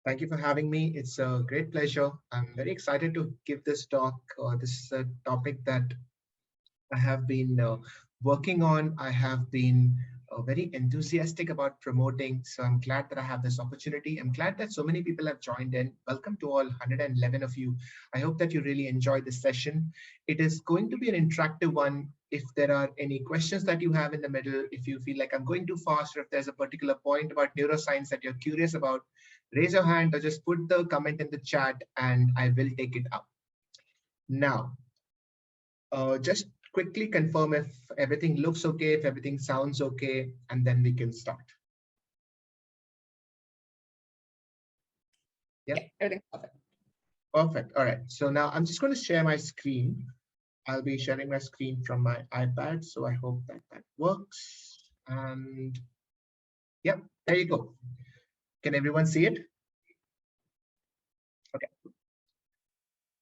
Thank you for having me. It's a great pleasure. I'm very excited to give this talk. This is a topic that I have been working on. I have been very enthusiastic about promoting. So I'm glad that I have this opportunity. I'm glad that so many people have joined in. Welcome to all 111 of you. I hope that you really enjoy this session. It is going to be an interactive one. If there are any questions that you have in the middle, if you feel like I'm going too fast, or if there's a particular point about neuroscience that you're curious about, raise your hand or just put the comment in the chat and I will take it up. Now, just quickly confirm if everything looks okay, if everything sounds okay, and then we can start. Yeah, everything's perfect. Perfect. All right. So now I'm just going to share my screen. I'll be sharing my screen from my iPad. So I hope that that works. And yep, there you go. Can everyone see it? Okay.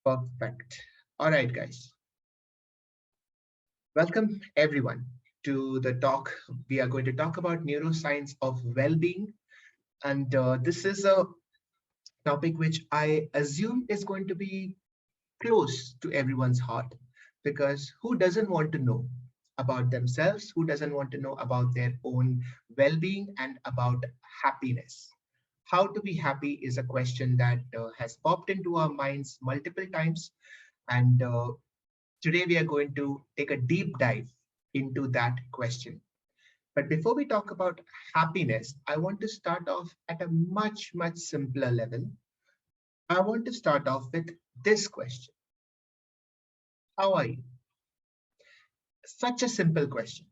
Perfect. All right, guys. Welcome everyone to the talk. We are going to talk about neuroscience of well-being. And this is a topic which I assume is going to be close to everyone's heart, because who doesn't want to know about themselves? Who doesn't want to know about their own well-being and about happiness? How to be happy is a question that has popped into our minds multiple times. And today we are going to take a deep dive into that question. But before we talk about happiness, I want to start off at a much, much simpler level. I want to start off with this question. How are you? Such a simple question.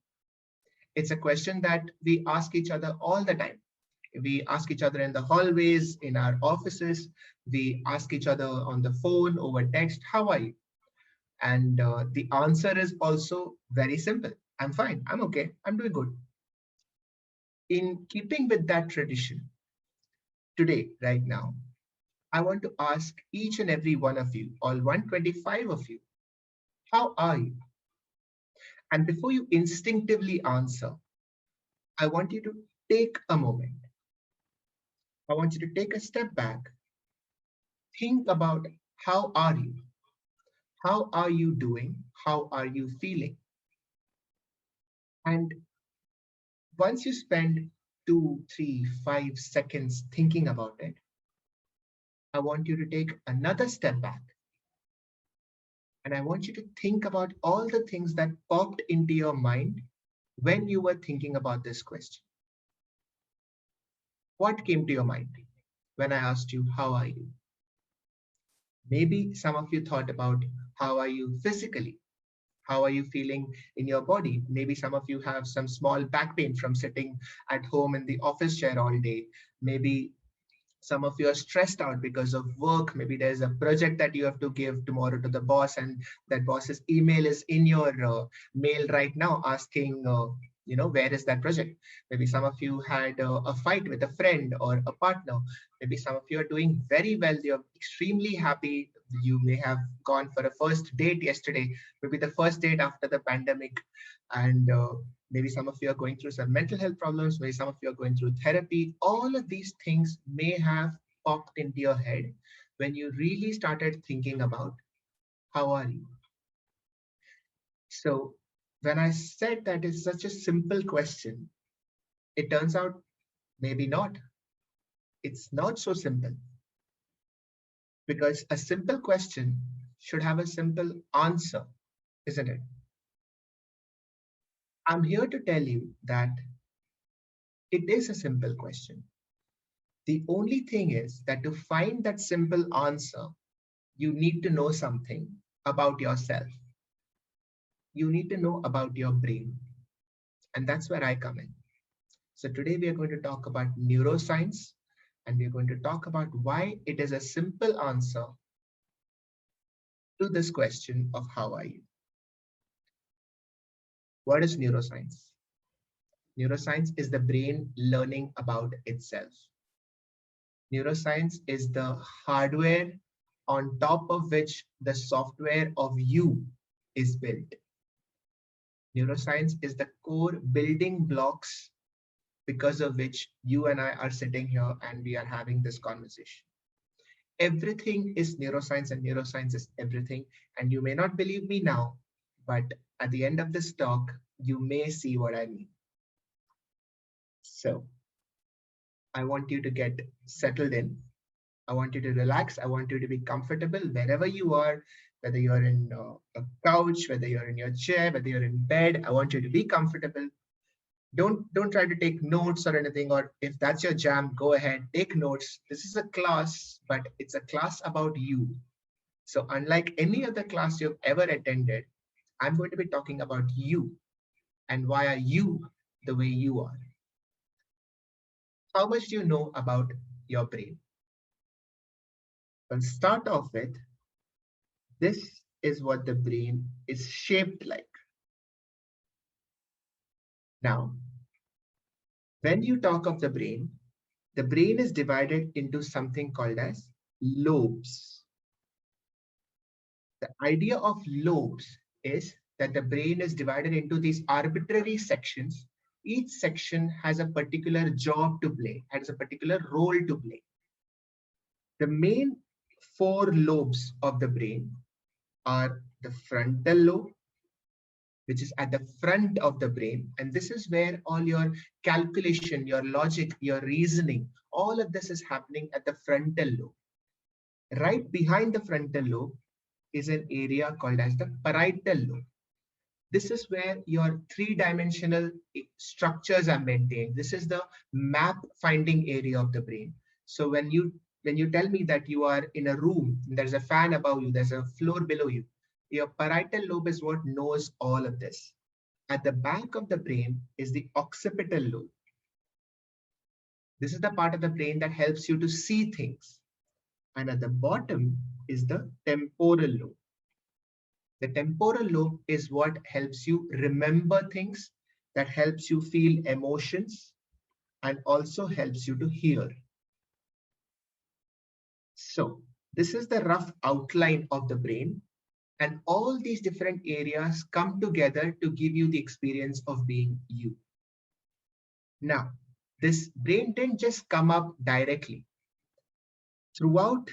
It's a question that we ask each other all the time. We ask each other in the hallways, in our offices. We ask each other on the phone, over text, how are you? And the answer is also very simple. I'm fine. I'm okay. I'm doing good. In keeping with that tradition, today, right now, I want to ask each and every one of you, all 125 of you, how are you? And before you instinctively answer, I want you to take a moment. I want you to take a step back. Think about how are you? How are you doing? How are you feeling? And once you spend 2, 3, 5 seconds thinking about it, I want you to take another step back. And I want you to think about all the things that popped into your mind when you were thinking about this question. What came to your mind when I asked you, how are you? Maybe some of you thought about how are you physically? How are you feeling in your body? Maybe some of you have some small back pain from sitting at home in the office chair all day. Maybe some of you are stressed out because of work. Maybe there's a project that you have to give tomorrow to the boss, and that boss's email is in your mail right now asking, where is that project? Maybe some of you had a fight with a friend or a partner. Maybe some of you are doing very well. You're extremely happy. You may have gone for a first date yesterday, maybe the first date after the pandemic. And maybe some of you are going through some mental health problems. Maybe some of you are going through therapy. All of these things may have popped into your head when you really started thinking about how are you? So when I said that it's such a simple question, it turns out maybe not. It's not so simple, because a simple question should have a simple answer, isn't it? I'm here to tell you that it is a simple question. The only thing is that to find that simple answer, you need to know something about yourself. You need to know about your brain. And that's where I come in. So today we are going to talk about neuroscience, and we're going to talk about why it is a simple answer to this question of how are you? What is neuroscience? Neuroscience is the brain learning about itself. Neuroscience is the hardware on top of which the software of you is built. Neuroscience is the core building blocks because of which you and I are sitting here and we are having this conversation. Everything is neuroscience and neuroscience is everything. And you may not believe me now, but at the end of this talk, you may see what I mean. So I want you to get settled in. I want you to relax. I want you to be comfortable wherever you are, whether you're in a couch, whether you're in your chair, whether you're in bed. I want you to be comfortable. Don't try to take notes or anything, or if that's your jam, go ahead, take notes. This is a class, but it's a class about you. So unlike any other class you've ever attended, I'm going to be talking about you and why are you the way you are. How much do you know about your brain? I'll start off with, this is what the brain is shaped like. Now, when you talk of the brain is divided into something called as lobes. The idea of lobes is that the brain is divided into these arbitrary sections. Each section has a particular job to play, has a particular role to play. The main four lobes of the brain are the frontal lobe, which is at the front of the brain. And this is where all your calculation, your logic, your reasoning, all of this is happening at the frontal lobe. Right behind the frontal lobe is an area called as the parietal lobe. This is where your three-dimensional structures are maintained. This is the map finding area of the brain. So when you tell me that you are in a room, there's a fan above you, there's a floor below you, your parietal lobe is what knows all of this. At the back of the brain is the occipital lobe. This is the part of the brain that helps you to see things. And at the bottom is the temporal lobe. The temporal lobe is what helps you remember things, that helps you feel emotions, and also helps you to hear. So this is the rough outline of the brain. And all these different areas come together to give you the experience of being you. Now, this brain didn't just come up directly. Throughout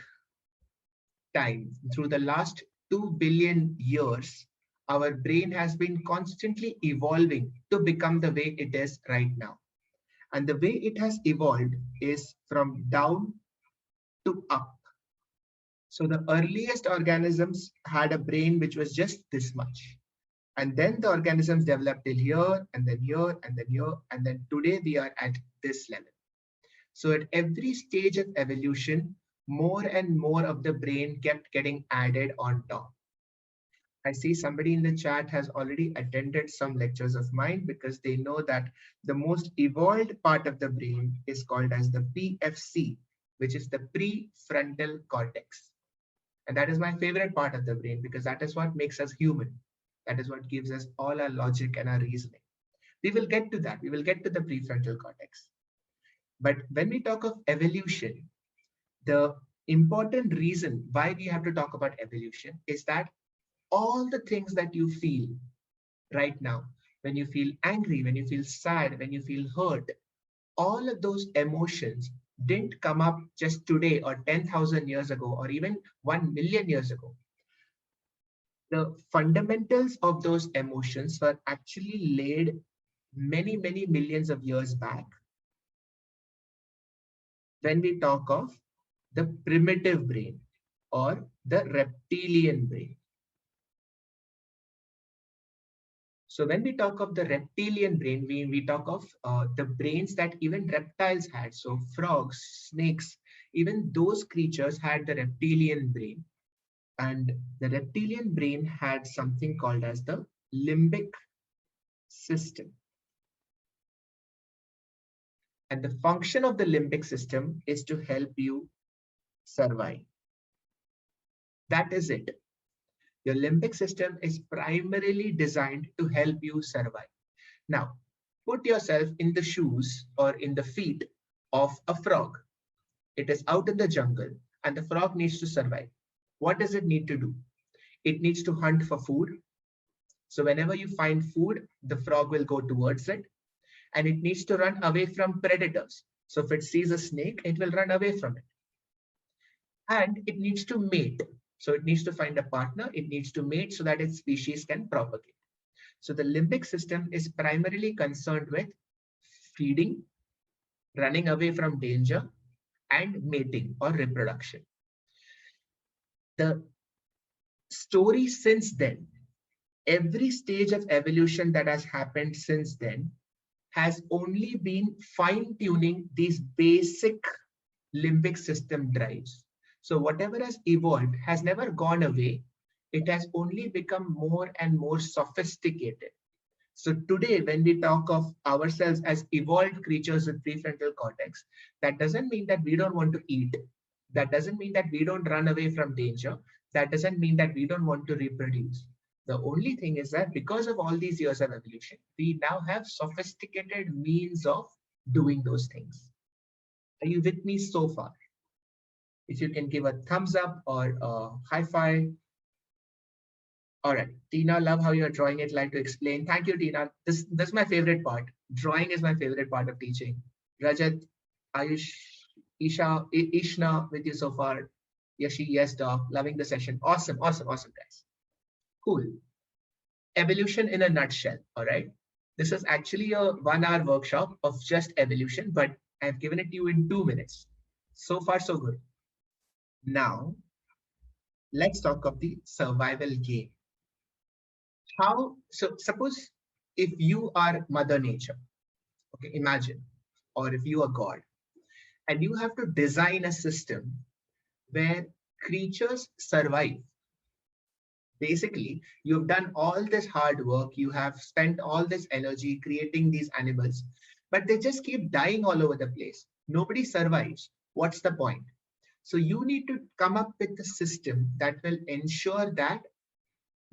time, through the last 2 billion years, our brain has been constantly evolving to become the way it is right now. And the way it has evolved is from down to up. So the earliest organisms had a brain which was just this much. And then the organisms developed till here, and then here, and then here, and then today we are at this level. So at every stage of evolution, more and more of the brain kept getting added on top. I see somebody in the chat has already attended some lectures of mine because they know that the most evolved part of the brain is called as the PFC, which is the prefrontal cortex. And that is my favorite part of the brain because that is what makes us human. That is what gives us all our logic and our reasoning. We will get to that. We will get to the prefrontal cortex. But when we talk of evolution, the important reason why we have to talk about evolution is that all the things that you feel right now, when you feel angry, when you feel sad, when you feel hurt, all of those emotions didn't come up just today or 10,000 years ago or even 1 million years ago. The fundamentals of those emotions were actually laid many, many millions of years back when we talk of the primitive brain or the reptilian brain. So when we talk of the reptilian brain, we talk of the brains that even reptiles had. So frogs, snakes, even those creatures had the reptilian brain. And the reptilian brain had something called as the limbic system. And the function of the limbic system is to help you survive. That is it. Your limbic system is primarily designed to help you survive. Now, put yourself in the shoes or in the feet of a frog. It is out in the jungle and the frog needs to survive. What does it need to do? It needs to hunt for food. So whenever you find food, the frog will go towards it. and it needs to run away from predators. So if it sees a snake, it will run away from it. And it needs to mate. So it needs to find a partner, it needs to mate so that its species can propagate. So the limbic system is primarily concerned with feeding, running away from danger, and mating or reproduction. The story since then, every stage of evolution that has happened since then has only been fine-tuning these basic limbic system drives. So whatever has evolved has never gone away. It has only become more and more sophisticated. So today, when we talk of ourselves as evolved creatures with prefrontal cortex, that doesn't mean that we don't want to eat. That doesn't mean that we don't run away from danger. That doesn't mean that we don't want to reproduce. The only thing is that because of all these years of evolution, we now have sophisticated means of doing those things. Are you with me so far? If you can give a thumbs up or a high five. All right, Tina, love how you're drawing it, like to explain. Thank you, Tina. This is my favorite part. Drawing is my favorite part of teaching. Rajat, Ayush, Ishna with you so far. Yashi, yes, doc. Loving the session. Awesome, awesome, awesome, guys. Cool. Evolution in a nutshell. All right. This is actually a 1 hour workshop of just evolution, but I've given it to you in 2 minutes. So far, so good. Now, let's talk of the survival game. So suppose if you are Mother Nature, okay, imagine, or if you are God, and you have to design a system where creatures survive. Basically, you've done all this hard work, you have spent all this energy creating these animals, but they just keep dying all over the place. Nobody survives. What's the point? So you need to come up with a system that will ensure that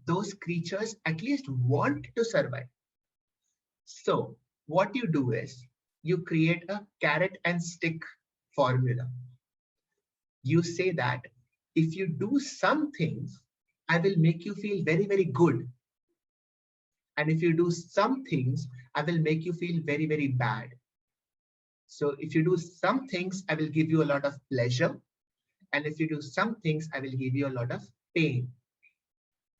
those creatures at least want to survive. So what you do is you create a carrot and stick formula. You say that if you do some things, I will make you feel very, very good. And if you do some things, I will make you feel very, very bad. So if you do some things, I will give you a lot of pleasure. And if you do some things, I will give you a lot of pain.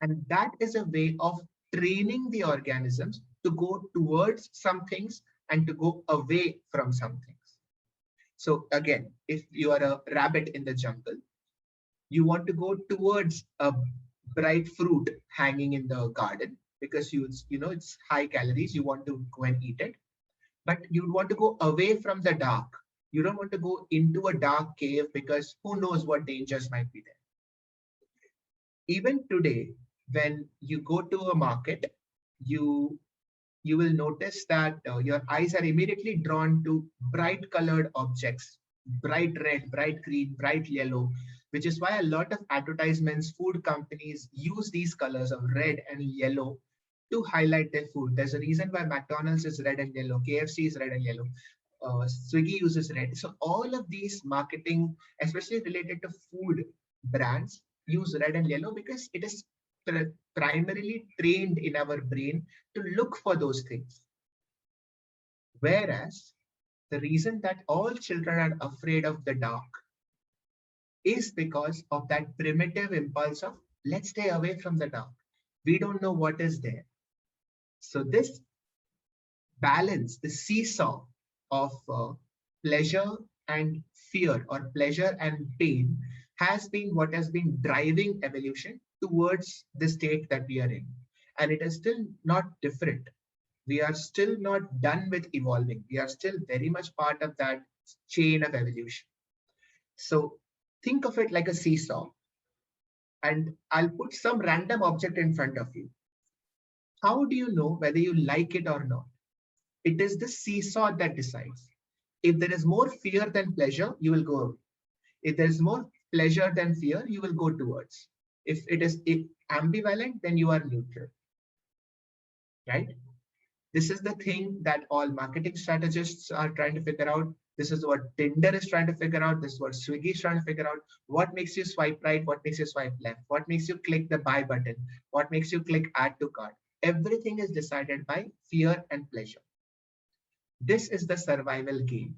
And that is a way of training the organisms to go towards some things and to go away from some things. So again, if you are a rabbit in the jungle, you want to go towards a bright fruit hanging in the garden because you know it's high calories, you want to go and eat it. But you want to go away from the dark. You don't want to go into a dark cave because who knows what dangers might be there. Even today, when you go to a market, you will notice that your eyes are immediately drawn to bright colored objects, bright red, bright green, bright yellow, which is why a lot of advertisements, food companies use these colors of red and yellow to highlight their food. There's a reason why McDonald's is red and yellow, KFC is red and yellow, Swiggy uses red. So all of these marketing, especially related to food brands, use red and yellow because it is primarily trained in our brain to look for those things. Whereas the reason that all children are afraid of the dark is because of that primitive impulse of let's stay away from the dark. We don't know what is there. So this balance, the seesaw of pleasure and fear or pleasure and pain has been what has been driving evolution towards the state that we are in. And it is still not different. We are still not done with evolving. We are still very much part of that chain of evolution. So think of it like a seesaw. And I'll put some random object in front of you. How do you know whether you like it or not? It is the seesaw that decides. If there is more fear than pleasure, you will go away. If there is more pleasure than fear, you will go towards. If it is ambivalent, then you are neutral. Right? This is the thing that all marketing strategists are trying to figure out. This is what Tinder is trying to figure out. This is what Swiggy is trying to figure out. What makes you swipe right? What makes you swipe left? What makes you click the buy button? What makes you click add to cart? Everything is decided by fear and pleasure. This is the survival game.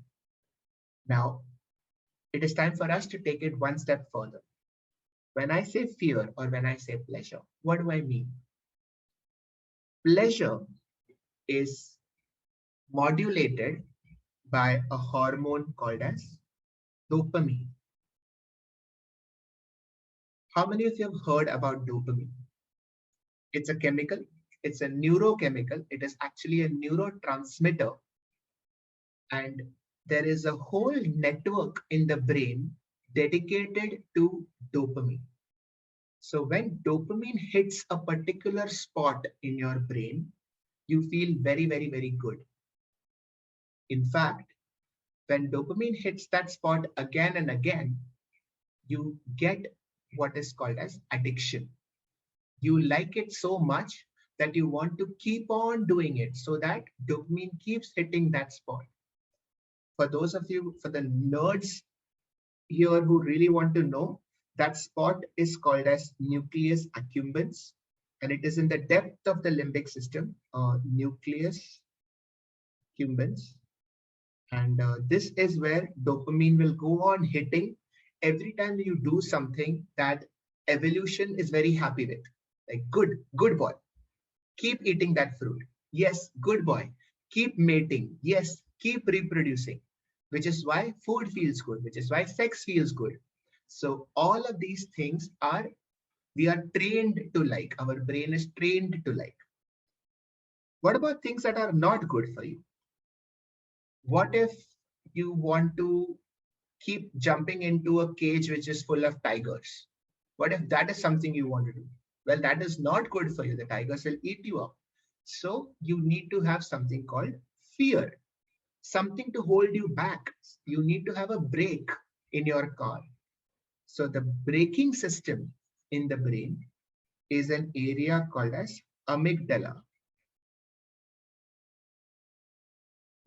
Now, it is time for us to take it one step further. When I say fear or when I say pleasure, what do I mean? Pleasure is modulated by a hormone called as dopamine. How many of you have heard about dopamine? It's a chemical, it's a neurochemical, it is actually a neurotransmitter, and there is a whole network in the brain dedicated to dopamine. So when dopamine hits a particular spot in your brain, you feel very, very, very good. In fact, when dopamine hits that spot again and again, you get what is called as addiction. You like it so much that you want to keep on doing it so that dopamine keeps hitting that spot. For those of you, for the nerds here who really want to know, that spot is called as nucleus accumbens, and it is in the depth of the limbic system, nucleus accumbens. And this is where dopamine will go on hitting every time you do something that evolution is very happy with. Like, good boy, keep eating that fruit. Yes, good boy, keep mating. Yes, keep reproducing, which is why food feels good, which is why sex feels good. So all of these things are, we are trained to like, our brain is trained to like. What about things that are not good for you? What if you want to keep jumping into a cage which is full of tigers? What if that is something you want to do? Well, that is not good for you. The tigers will eat you up. So you need to have something called fear, something to hold you back. You need to have a brake in your car. So the braking system in the brain is an area called as amygdala.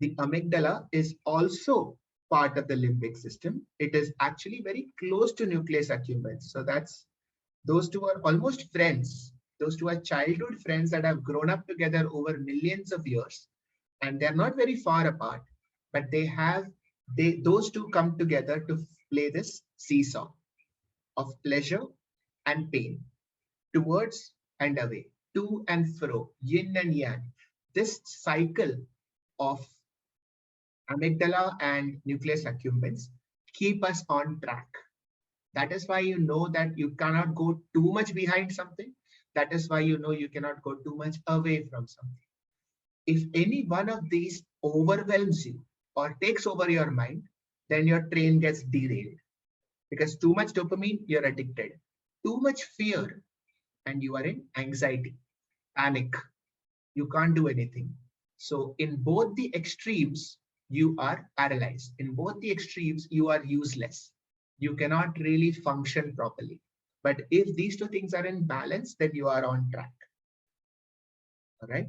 The amygdala is also part of the limbic system. It is actually very close to nucleus accumbens. So that's, those two are almost friends. Those two are childhood friends that have grown up together over millions of years, and they're not very far apart, but those two come together to play this seesaw of pleasure and pain, towards and away, to and fro, yin and yang. This cycle of amygdala and nucleus accumbens keep us on track. That is why you know that you cannot go too much behind something. That is why you know you cannot go too much away from something. If any one of these overwhelms you or takes over your mind, then your train gets derailed. Because too much dopamine, you're addicted. Too much fear, and you are in anxiety, panic. You can't do anything. So in both the extremes, you are paralyzed. In both the extremes, you are useless. You cannot really function properly. But if these two things are in balance, then you are on track. All right.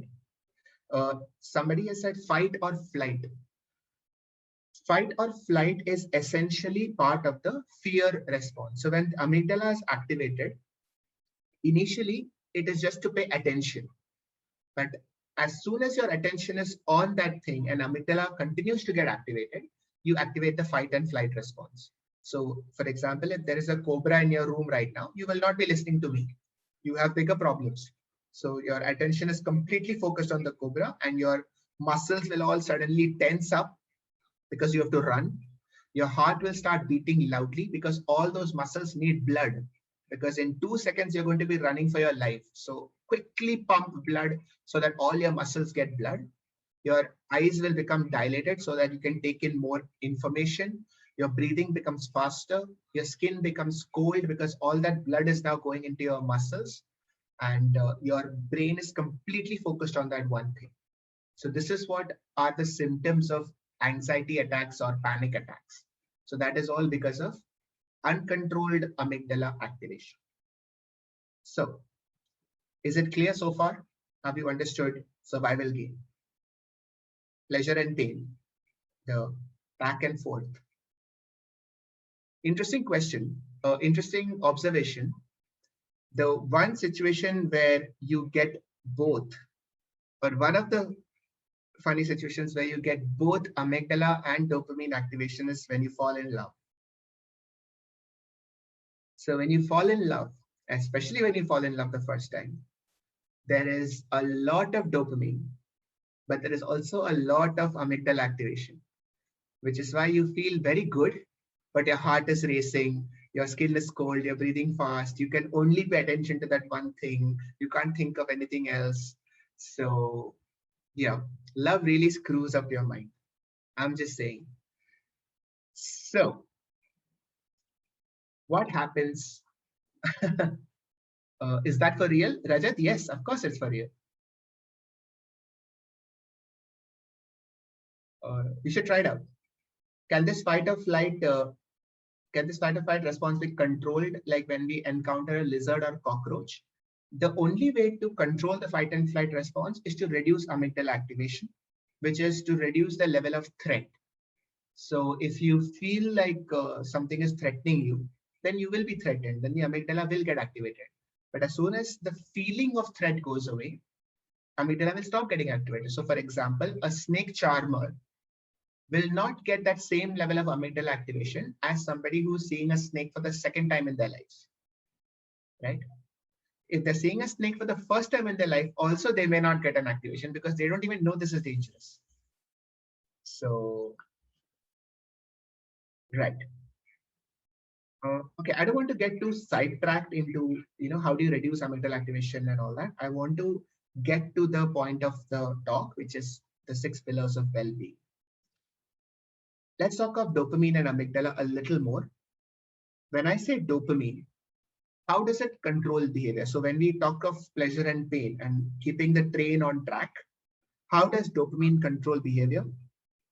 Somebody has said fight or flight. Fight or flight is essentially part of the fear response. So when amygdala is activated, initially it is just to pay attention. But as soon as your attention is on that thing and amygdala continues to get activated, you activate the fight and flight response. So for example, if there is a cobra in your room right now, you will not be listening to me. You have bigger problems. So your attention is completely focused on the cobra, and your muscles will all suddenly tense up because you have to run. Your heart will start beating loudly because all those muscles need blood, because in 2 seconds you're going to be running for your life. So quickly pump blood so that all your muscles get blood. Your eyes will become dilated so that you can take in more information. Your breathing becomes faster. Your skin becomes cold because all that blood is now going into your muscles, and your brain is completely focused on that one thing. So this is what are the symptoms of anxiety attacks or panic attacks. So that is all because of uncontrolled amygdala activation. So is it clear so far? Have you understood survival game, pleasure and pain, the back and forth? Interesting question, interesting observation. The one situation where you get both, or one of the funny situations where you get both amygdala and dopamine activation is when you fall in love. So when you fall in love, especially when you fall in love the first time, there is a lot of dopamine, but there is also a lot of amygdala activation, which is why you feel very good, but your heart is racing, your skin is cold, you're breathing fast. You can only pay attention to that one thing. You can't think of anything else. So, yeah, love really screws up your mind. I'm just saying. So, what happens? Is that for real, Rajat? Yes, of course it's for real. You should try it out. Can this fight or flight Can this fight or flight response be controlled like when we encounter a lizard or cockroach? The only way to control the fight and flight response is to reduce amygdala activation, which is to reduce the level of threat. So if you feel like something is threatening you, then you will be threatened, then the amygdala will get activated. But as soon as the feeling of threat goes away, amygdala will stop getting activated. So for example, a snake charmer will not get that same level of amygdala activation as somebody who's seeing a snake for the second time in their lives, right? If they're seeing a snake for the first time in their life, also they may not get an activation because they don't even know this is dangerous. So, right. Okay, I don't want to get too sidetracked into, how do you reduce amygdala activation and all that. I want to get to the point of the talk, which is the 6 pillars of well-being. Let's talk of dopamine and amygdala a little more. When I say dopamine, how does it control behavior? So when we talk of pleasure and pain and keeping the train on track, how does dopamine control behavior?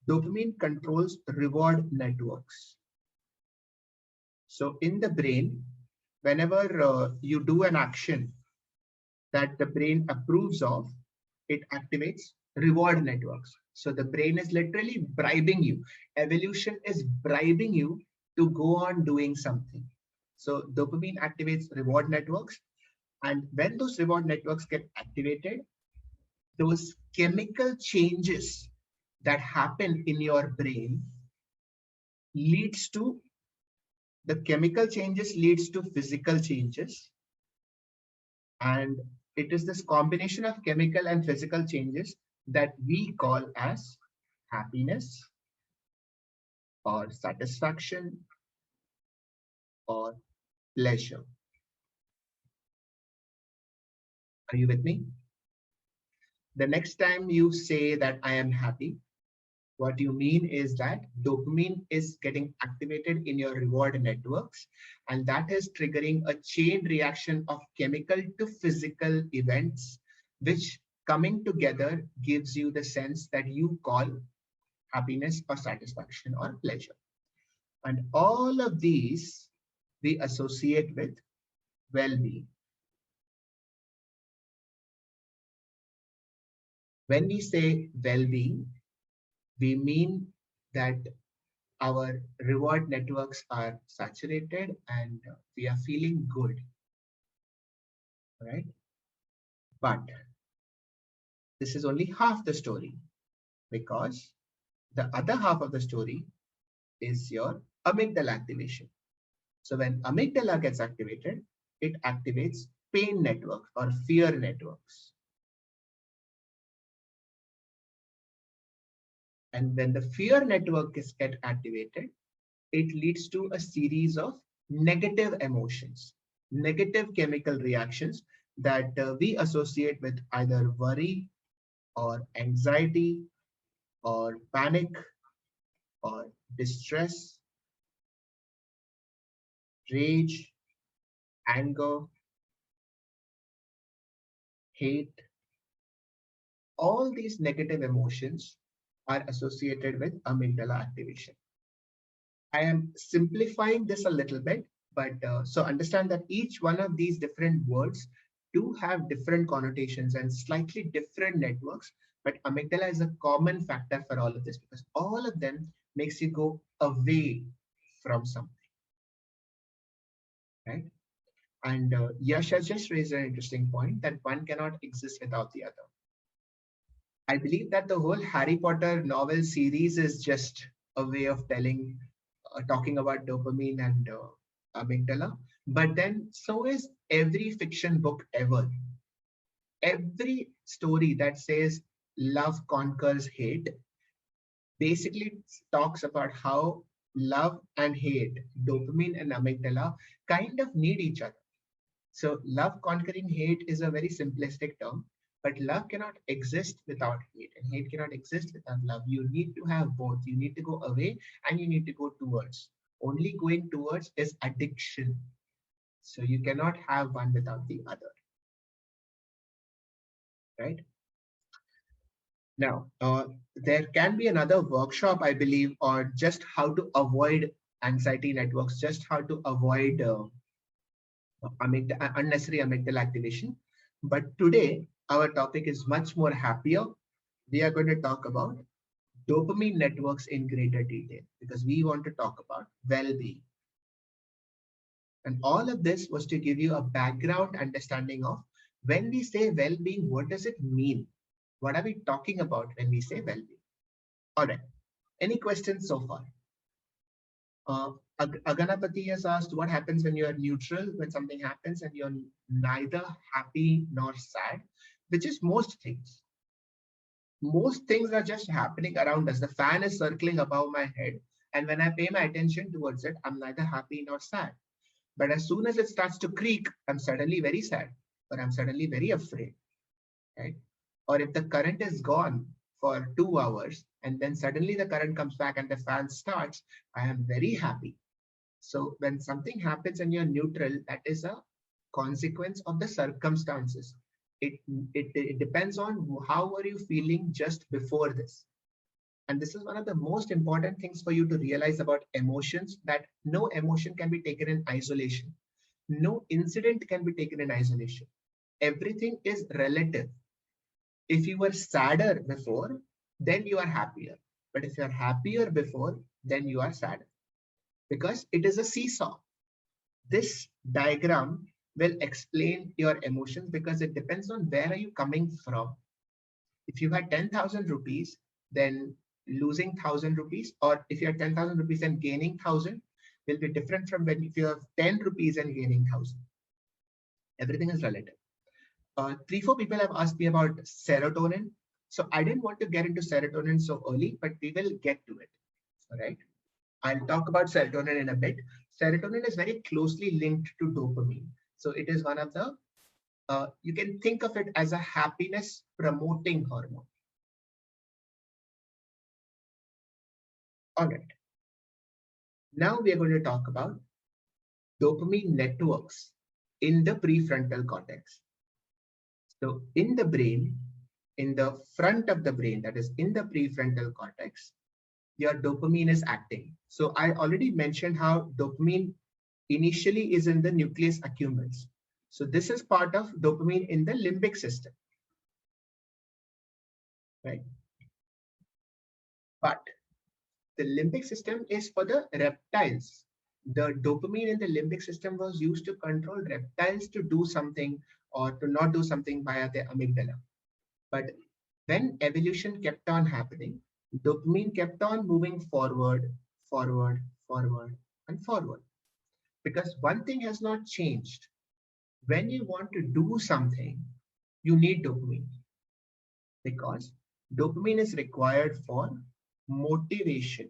Dopamine controls reward networks. So in the brain, whenever you do an action that the brain approves of, it activates reward networks. So the brain is literally bribing you. Evolution is bribing you to go on doing something. So dopamine activates reward networks. And when those reward networks get activated, those chemical changes that happen in your brain leads to the chemical changes leads to physical changes. And it is this combination of chemical and physical changes that we call as happiness or satisfaction or pleasure. Are you with me? The next time you say that I am happy, what you mean is that dopamine is getting activated in your reward networks, and that is triggering a chain reaction of chemical to physical events, which coming together gives you the sense that you call happiness or satisfaction or pleasure. And all of these we associate with well-being. When we say well-being, we mean that our reward networks are saturated and we are feeling good, right? But this is only half the story, because the other half of the story is your amygdala activation. So when amygdala gets activated, it activates pain networks or fear networks. And when the fear network is get activated, it leads to a series of negative emotions, negative chemical reactions that we associate with either worry or anxiety or panic or distress, rage, anger, hate. All these negative emotions are associated with amygdala activation. I am simplifying this a little bit, but so understand that each one of these different words do have different connotations and slightly different networks, but amygdala is a common factor for all of this because all of them makes you go away from something, right? And Yash has just raised an interesting point that one cannot exist without the other. I believe that the whole Harry Potter novel series is just a way of talking about dopamine and amygdala. But then, so is every fiction book ever. Every story that says love conquers hate basically talks about how love and hate, dopamine and amygdala, kind of need each other. So, love conquering hate is a very simplistic term, but love cannot exist without hate, and hate cannot exist without love. You need to have both. You need to go away and you need to go towards. Only going towards is addiction. So, you cannot have one without the other, right? Now, there can be another workshop, I believe, on just how to avoid anxiety networks, just how to avoid unnecessary amygdala activation. But today, our topic is much more happier. We are going to talk about dopamine networks in greater detail because we want to talk about well-being. And all of this was to give you a background understanding of when we say well-being, what does it mean? What are we talking about when we say well-being? All right. Any questions so far? Aganapati has asked what happens when you are neutral, when something happens and you're neither happy nor sad, which is most things. Most things are just happening around us. The fan is circling above my head. And when I pay my attention towards it, I'm neither happy nor sad. But as soon as it starts to creak, I'm suddenly very sad or I'm suddenly very afraid, right? Or if the current is gone for 2 hours and then suddenly the current comes back and the fan starts, I am very happy. So when something happens and you're neutral, that is a consequence of the circumstances. It depends on how are you feeling just before this. And this is one of the most important things for you to realize about emotions, that no emotion can be taken in isolation. No incident can be taken in isolation. Everything is relative. If you were sadder before, then you are happier. But if you are happier before, then you are sadder because it is a seesaw. This diagram will explain your emotions because it depends on where are you coming from. If you had 10,000 rupees, then losing 1,000 rupees, or if you have 10,000 rupees and gaining 1,000 will be different from when if you have 10 rupees and gaining 1,000. Everything is relative. 3-4 people have asked me about serotonin. So I didn't want to get into serotonin so early, but we will get to it. All right. I'll talk about serotonin in a bit. Serotonin is very closely linked to dopamine. So it is one of the, you can think of it as a happiness promoting hormone. All right. Now we are going to talk about dopamine networks in the prefrontal cortex. So in the brain, in the front of the brain, that is in the prefrontal cortex, your dopamine is acting. So I already mentioned how dopamine initially is in the nucleus accumbens. So this is part of dopamine in the limbic system, right? But the limbic system is for the reptiles. The dopamine in the limbic system was used to control reptiles to do something or to not do something via the amygdala. But when evolution kept on happening, dopamine kept on moving forward, forward, forward, and forward. Because one thing has not changed. When you want to do something, you need dopamine because dopamine is required for motivation.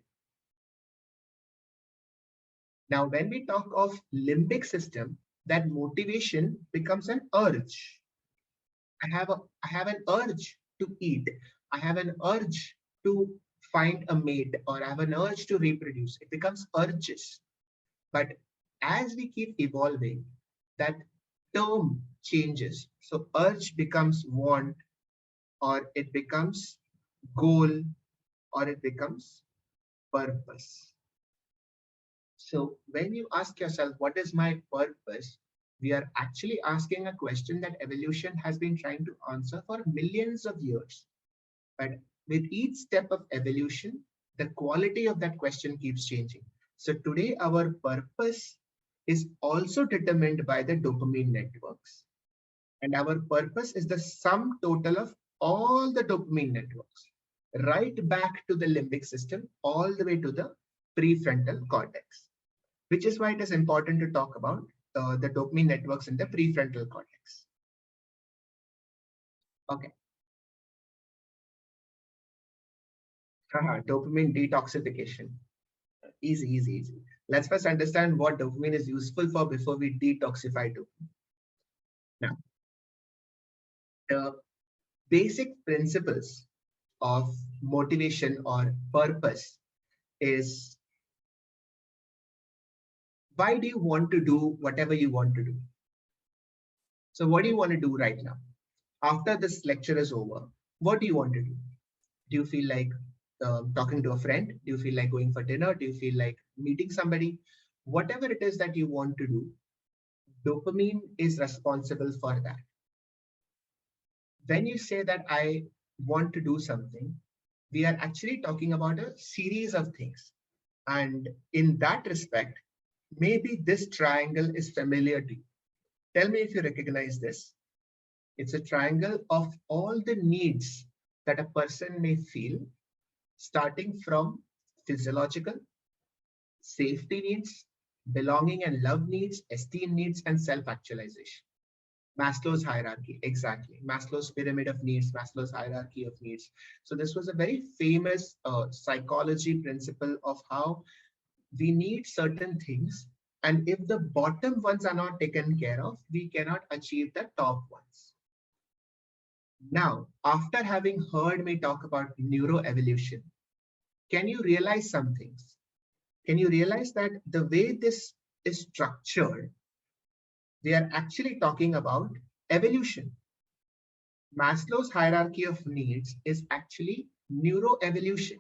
Now, when we talk of limbic system, that motivation becomes an urge. I have an urge to eat. I have an urge to find a mate, or I have an urge to reproduce. It becomes urges. But as we keep evolving, that term changes. So urge becomes want, or it becomes goal, or it becomes purpose. So when you ask yourself, what is my purpose? We are actually asking a question that evolution has been trying to answer for millions of years. But with each step of evolution, the quality of that question keeps changing. So today, our purpose is also determined by the dopamine networks. And our purpose is the sum total of all the dopamine networks right back to the limbic system, all the way to the prefrontal cortex, which is why it is important to talk about the dopamine networks in the prefrontal cortex. Okay. Dopamine detoxification. Easy, easy, easy. Let's first understand what dopamine is useful for before we detoxify dopamine. Now, the basic principles of motivation or purpose is, why do you want to do whatever you want to do? So what do you want to do right now? After this lecture is over, what do you want to do? Do you feel like talking to a friend? Do you feel like going for dinner? Do you feel like meeting somebody? Whatever it is that you want to do, dopamine is responsible for that. When you say that I want to do something, we are actually talking about a series of things. And in that respect, maybe this triangle is familiar to you. Tell me if you recognize this. It's a triangle of all the needs that a person may feel, starting from physiological, safety needs, belonging and love needs, esteem needs, and self-actualization. Maslow's hierarchy, exactly. Maslow's pyramid of needs, Maslow's hierarchy of needs. So this was a very famous psychology principle of how we need certain things. And if the bottom ones are not taken care of, we cannot achieve the top ones. Now, after having heard me talk about neuroevolution, can you realize some things? Can you realize that the way this is structured, we are actually talking about evolution. Maslow's hierarchy of needs is actually neuroevolution.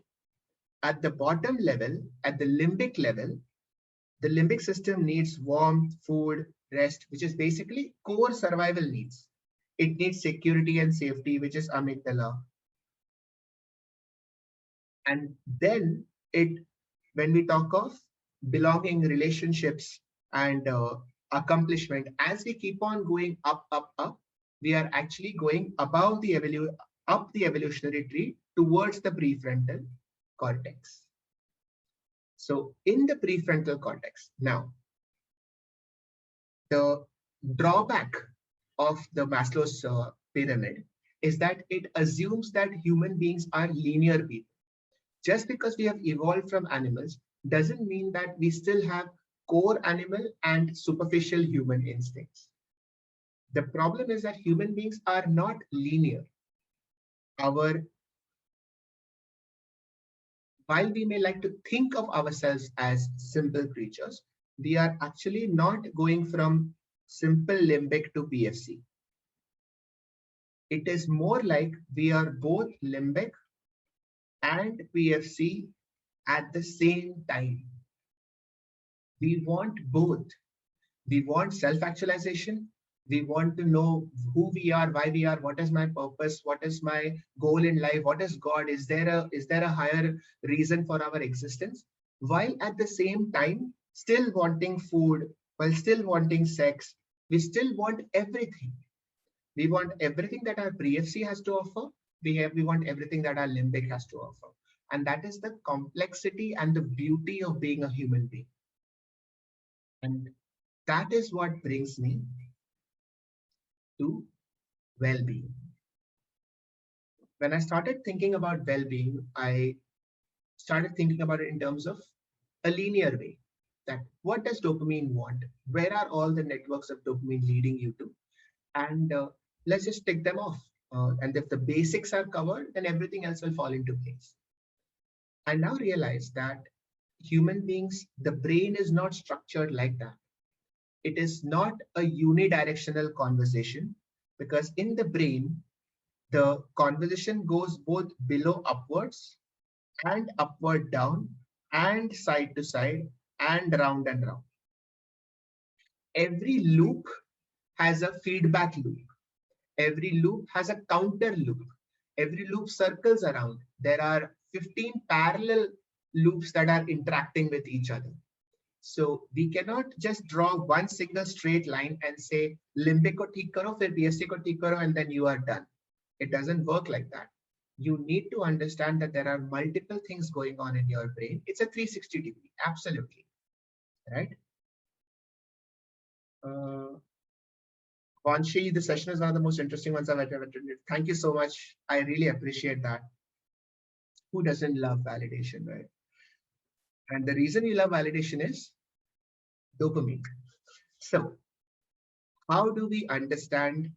At the bottom level, at the limbic level, the limbic system needs warmth, food, rest, which is basically core survival needs. It needs security and safety, which is amygdala. And then when we talk of belonging, relationships, and accomplishment, as we keep on going up, up, up, we are actually going above the up the evolutionary tree towards the prefrontal cortex. So in the prefrontal cortex, now, the drawback of the Maslow's pyramid is that it assumes that human beings are linear people. Just because we have evolved from animals doesn't mean that we still have core animal and superficial human instincts. The problem is that human beings are not linear. While we may like to think of ourselves as simple creatures, we are actually not going from simple limbic to PFC. It is more like we are both limbic and PFC at the same time. We want both. We want self-actualization. We want to know who we are, why we are, what is my purpose, what is my goal in life, what is God, is there a higher reason for our existence? While at the same time, still wanting food, while still wanting sex, we still want everything. We want everything that our PFC has to offer. We want everything that our limbic has to offer. And that is the complexity and the beauty of being a human being. And that is what brings me to well-being. When I started thinking about well-being, I started thinking about it in terms of a linear way. That what does dopamine want? Where are all the networks of dopamine leading you to? And let's just tick them off. And if the basics are covered, then everything else will fall into place. I now realize that human beings, the brain is not structured like that. It is not a unidirectional conversation, because in the brain, the conversation goes both below upwards and upward down and side to side and round and round. Every loop has a feedback loop. Every loop has a counter loop. Every loop circles around. There are 15 parallel loops that are interacting with each other. So we cannot just draw one single straight line and say limbic ko theek karo, fir PFC ko theek karo, and then you are done. It doesn't work like that. You need to understand that there are multiple things going on in your brain. It's a 360 degree, absolutely, right? Vanshi, the session is one of the most interesting ones I've ever attended. Thank you so much. I really appreciate that. Who doesn't love validation, right? And the reason we love validation is dopamine. So, how do we understand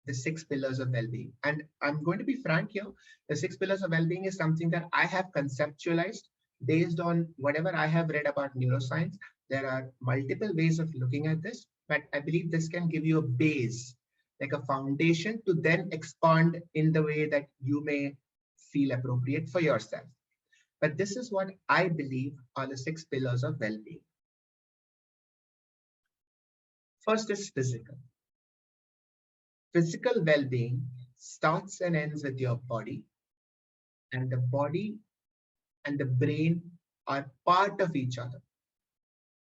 the 6 pillars of well-being? And I'm going to be frank here. The 6 pillars of well-being is something that I have conceptualized based on whatever I have read about neuroscience. There are multiple ways of looking at this, but I believe this can give you a base, like a foundation to then expand in the way that you may feel appropriate for yourself. But this is what I believe are the 6 pillars of well-being. First is physical. Physical well-being starts and ends with your body, and the body and the brain are part of each other.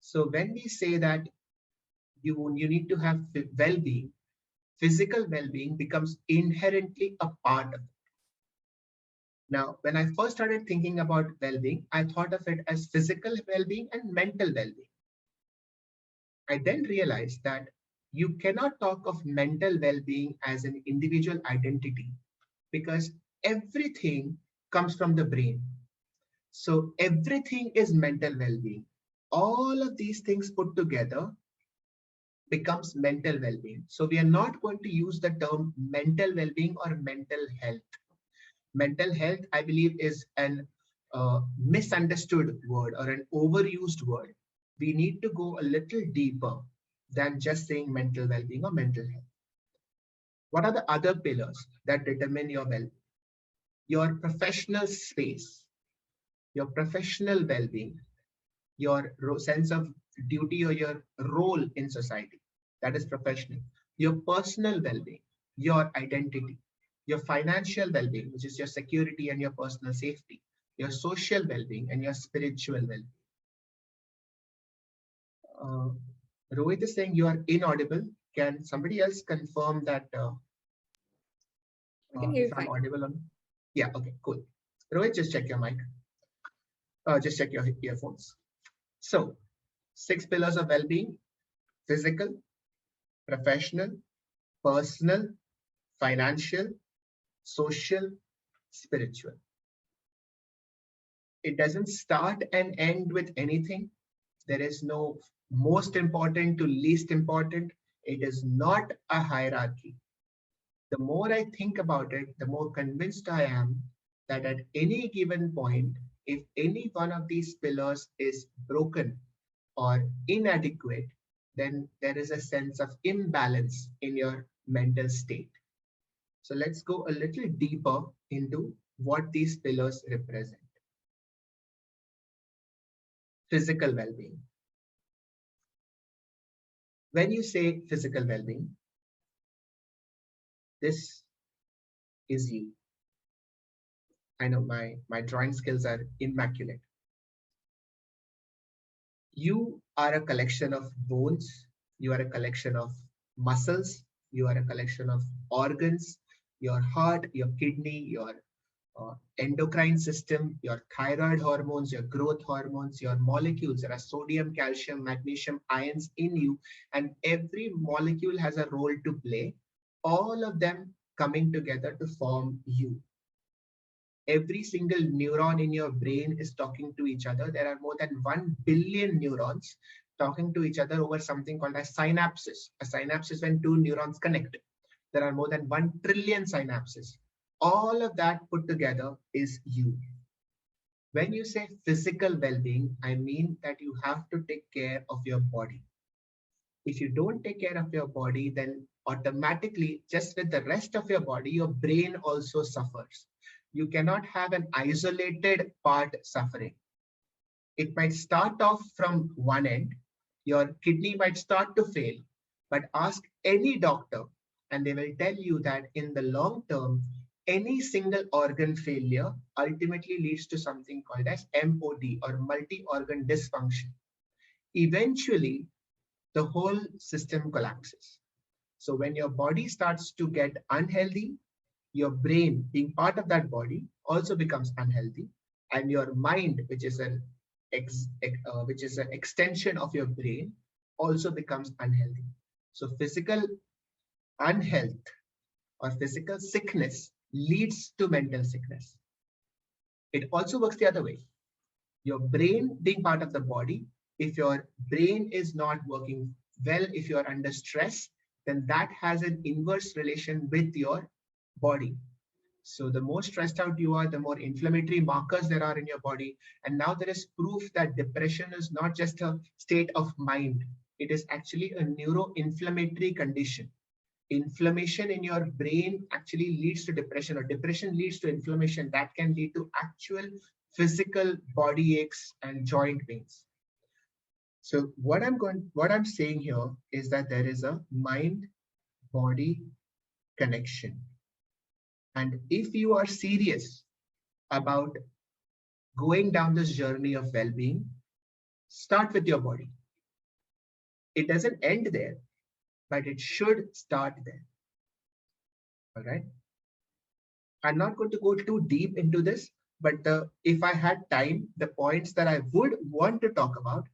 So when we say that you need to have well-being, physical well-being becomes inherently a part of it. Now, when I first started thinking about well-being, I thought of it as physical well-being and mental well-being. I then realized that you cannot talk of mental well-being as an individual identity because everything comes from the brain. So everything is mental well-being. All of these things put together becomes mental well-being. So we are not going to use the term mental well-being or mental health. Mental health, I believe, is an misunderstood word or an overused word. We need to go a little deeper than just saying mental well-being or mental health. What are the other pillars that determine your well-being? Your professional space, your professional well-being, your sense of duty or your role in society, that is professional, your personal well-being, your identity, your financial well-being, which is your security and your personal safety, your social well-being, and your spiritual well-being. Rohit is saying you are inaudible. Can somebody else confirm that I can hear you if I'm fine. audible? Yeah, okay, cool. Rohit, just check your mic. Just check your earphones. So, 6 pillars of well-being: physical, professional, personal, financial, social, spiritual. It doesn't start and end with anything. There is no most important to least important. It is not a hierarchy. The more I think about it, the more convinced I am that at any given point, if any one of these pillars is broken or inadequate, then there is a sense of imbalance in your mental state. So let's go a little deeper into what these pillars represent. Physical well-being. When you say physical well-being, this is you. I know my drawing skills are immaculate. You are a collection of bones, you are a collection of muscles, you are a collection of organs, your heart, your kidney, your endocrine system, your thyroid hormones, your growth hormones, your molecules. There are sodium, calcium, magnesium, ions in you, and every molecule has a role to play, all of them coming together to form you. Every single neuron in your brain is talking to each other. There are more than 1 billion neurons talking to each other over something called a synapses. A synapse is when two neurons connect. There are more than 1 trillion synapses. All of that put together is you. When you say physical well-being, I mean that you have to take care of your body. If you don't take care of your body, then automatically, just with the rest of your body, your brain also suffers. You cannot have an isolated part suffering. It might start off from one end. Your kidney might start to fail, but ask any doctor and they will tell you that in the long term, any single organ failure ultimately leads to something called as MOD or multi-organ dysfunction. Eventually, the whole system collapses. So when your body starts to get unhealthy, your brain being part of that body also becomes unhealthy, and your mind, which is an extension of your brain, also becomes unhealthy. So physical unhealth or physical sickness leads to mental sickness. It also works the other way. Your brain being part of the body, if your brain is not working well, if you're under stress, then that has an inverse relation with your body. So the more stressed out you are, the more inflammatory markers there are in your body. And now there is proof that depression is not just a state of mind. It is actually a neuroinflammatory condition. Inflammation in your brain actually leads to depression, or depression leads to inflammation that can lead to actual physical body aches and joint pains. So what I'm saying here is that there is a mind body connection. And if you are serious about going down this journey of well-being, start with your body. It doesn't end there, but it should start there. All right. I'm not going to go too deep into this, but if I had time, the points that I would want to talk about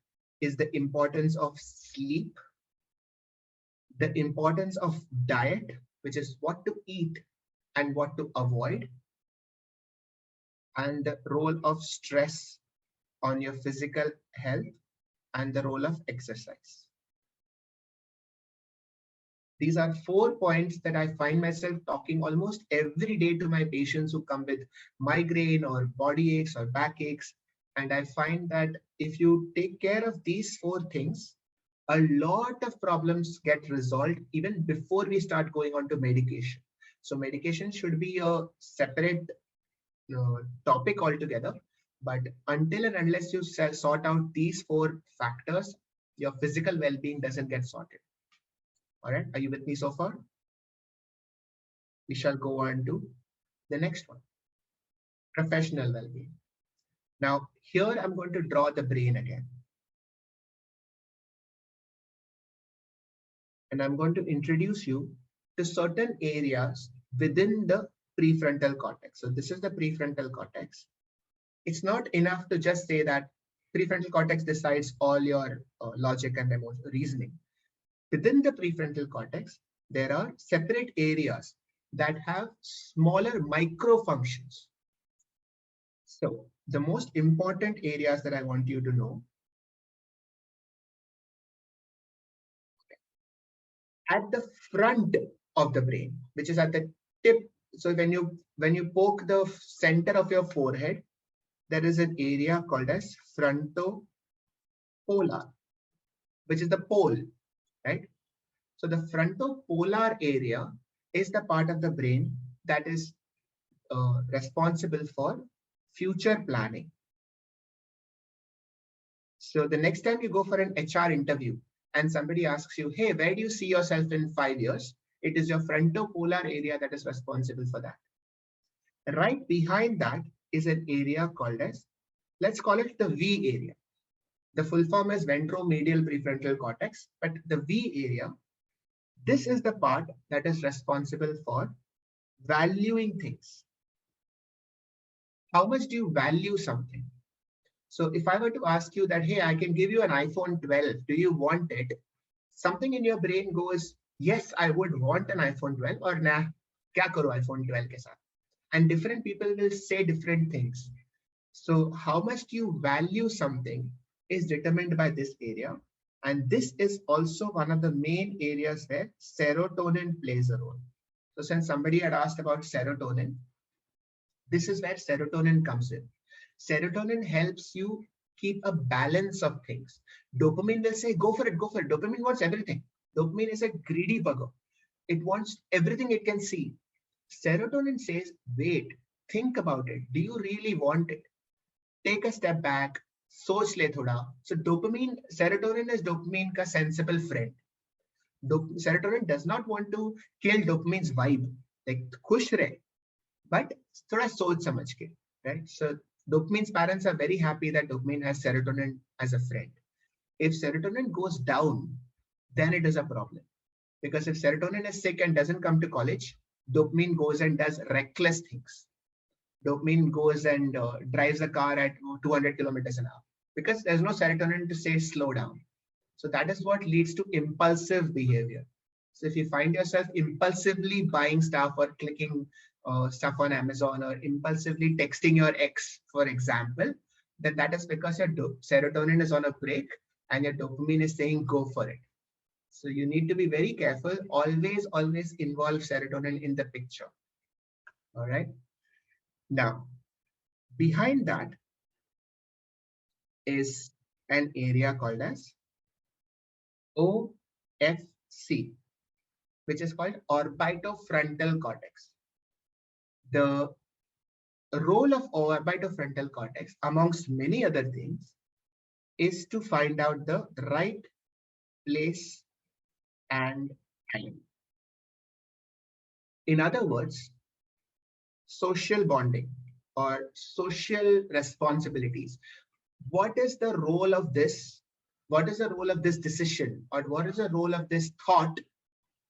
is the importance of sleep, the importance of diet, which is what to eat and what to avoid, and the role of stress on your physical health, and the role of exercise. These are 4 points that I find myself talking almost every day to my patients who come with migraine or body aches or back aches. And I find that if you take care of these 4 things, a lot of problems get resolved even before we start going on to medication. So medication should be a separate topic altogether. But until and unless you sort out these 4 factors, your physical well-being doesn't get sorted. All right, are you with me so far? We shall go on to the next one, professional well-being. Now, here I'm going to draw the brain again. And I'm going to introduce you to certain areas within the prefrontal cortex. So this is the prefrontal cortex. It's not enough to just say that prefrontal cortex decides all your logic and reasoning. Within the prefrontal cortex, there are separate areas that have smaller micro functions. So the most important areas that I want you to know, at the front of the brain, which is at the tip. So when you poke the center of your forehead, there is an area called as frontopolar, which is the pole, right? So the frontopolar area is the part of the brain that is responsible for future planning. So the next time you go for an HR interview and somebody asks you, hey, where do you see yourself in 5 years? It is your frontopolar area that is responsible for that. Right behind that is an area called as, let's call it the V area. The full form is ventromedial prefrontal cortex, but the V area, this is the part that is responsible for valuing things. How much do you value something? So if I were to ask you that, hey, I can give you an iPhone 12, do you want it? Something in your brain goes, yes, I would want an iPhone 12, or nah, kya karo iPhone 12 ke saath? And different people will say different things. So how much do you value something is determined by this area. And this is also one of the main areas where serotonin plays a role. So since somebody had asked about serotonin, this is where serotonin comes in. Serotonin helps you keep a balance of things. Dopamine will say, go for it, go for it. Dopamine wants everything. Dopamine is a greedy bugger. It wants everything it can see. Serotonin says, wait, think about it. Do you really want it? Take a step back, soch le thoda. So dopamine, serotonin is dopamine ka sensible friend. Serotonin does not want to kill dopamine's vibe. Like, khush rahe, but thoda soch samajh ke, right? So dopamine's parents are very happy that dopamine has serotonin as a friend. If serotonin goes down, then it is a problem. Because if serotonin is sick and doesn't come to college, Dopamine goes and does reckless things. Dopamine goes and drives a car at 200 kilometers an hour because there's no serotonin to say slow down. So that is what leads to impulsive behavior. So if you find yourself impulsively buying stuff or clicking stuff on Amazon or impulsively texting your ex, for example, then that is because your serotonin is on a break and your dopamine is saying go for it. So you need to be very careful. Always involve serotonin in the picture. All right. Now, behind that is an area called as OFC, which is called orbitofrontal cortex. The role of orbitofrontal cortex, amongst many other things, is to find out the right place and time. In other words, social bonding or social responsibilities. What is the role of this? What is the role of this decision, or what is the role of this thought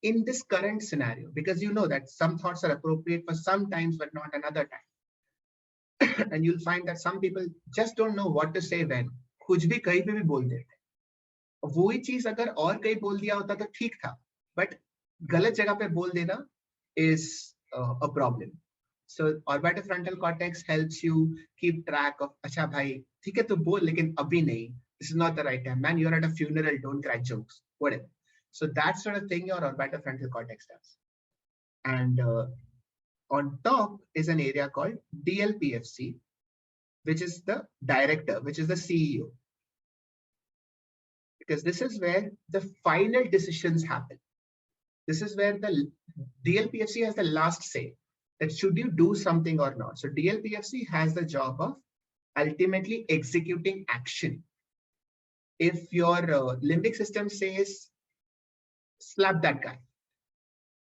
in this current scenario? Because you know that some thoughts are appropriate for some times, but not another time. And you'll find that some people just don't know what to say when. कुछ भी कहीं पे भी बोल देते हैं. वही चीज अगर और कहीं बोल दिया होता तो ठीक था, but गलत जगह पे बोल देना is a problem. So orbitofrontal cortex helps you keep track of, अच्छा भाई ठीक है तो बोल लेकिन अभी नहीं. This is not the right time. Man, you're at a funeral, don't crack jokes, whatever. So that sort of thing your orbitofrontal cortex does. And on top is an area called DLPFC, which is the director, which is the CEO. Because this is where the final decisions happen. This is where the DLPFC has the last say, that should you do something or not. So DLPFC has the job of ultimately executing action. If your limbic system says, slap that guy,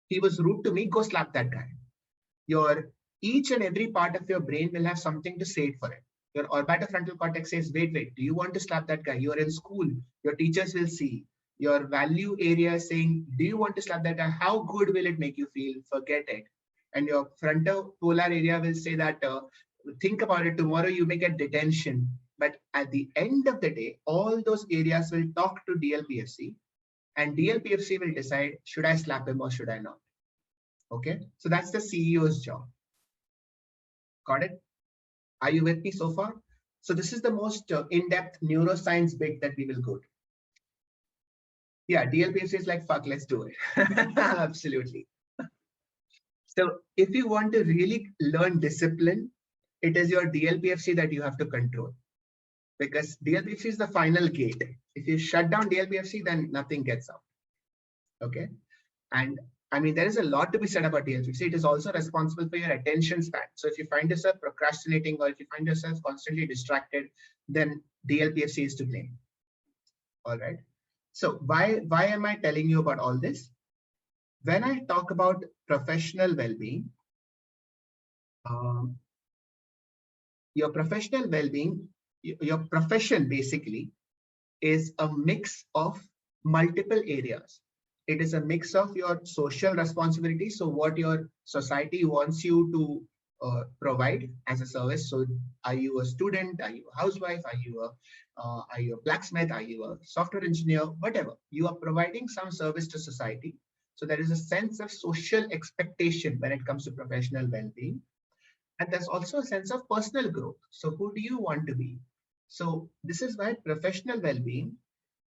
he was rude to me, go slap that guy. Your each and every part of your brain will have something to say for it. Your orbitofrontal cortex says, wait, do you want to slap that guy? You are in school, your teachers will see. Your value area is saying, do you want to slap that guy? How good will it make you feel? Forget it. And your frontal polar area will say that, think about it, tomorrow you may get detention. But at the end of the day, all those areas will talk to DLPFC, and DLPFC will decide, should I slap him or should I not? Okay, so that's the CEO's job. Got it? Are you with me so far? So this is the most in-depth neuroscience bit that we will go to. Yeah, DLPFC is like, fuck, let's do it. Absolutely. So if you want to really learn discipline, it is your DLPFC that you have to control. Because DLPFC is the final gate. If you shut down DLPFC, then nothing gets out. Okay. And I mean, there is a lot to be said about DLPFC. It is also responsible for your attention span. So if you find yourself procrastinating or if you find yourself constantly distracted, then DLPFC is to blame. All right. So why am I telling you about all this? When I talk about professional well-being, your professional well-being, your profession basically is a mix of multiple areas. It is a mix of your social responsibility. So what your society wants you to provide as a service. So are you a student? Are you a housewife? Are you a blacksmith? Are you a software engineer? Whatever. You are providing some service to society. So there is a sense of social expectation when it comes to professional well-being. And there's also a sense of personal growth. So who do you want to be? So this is why professional well-being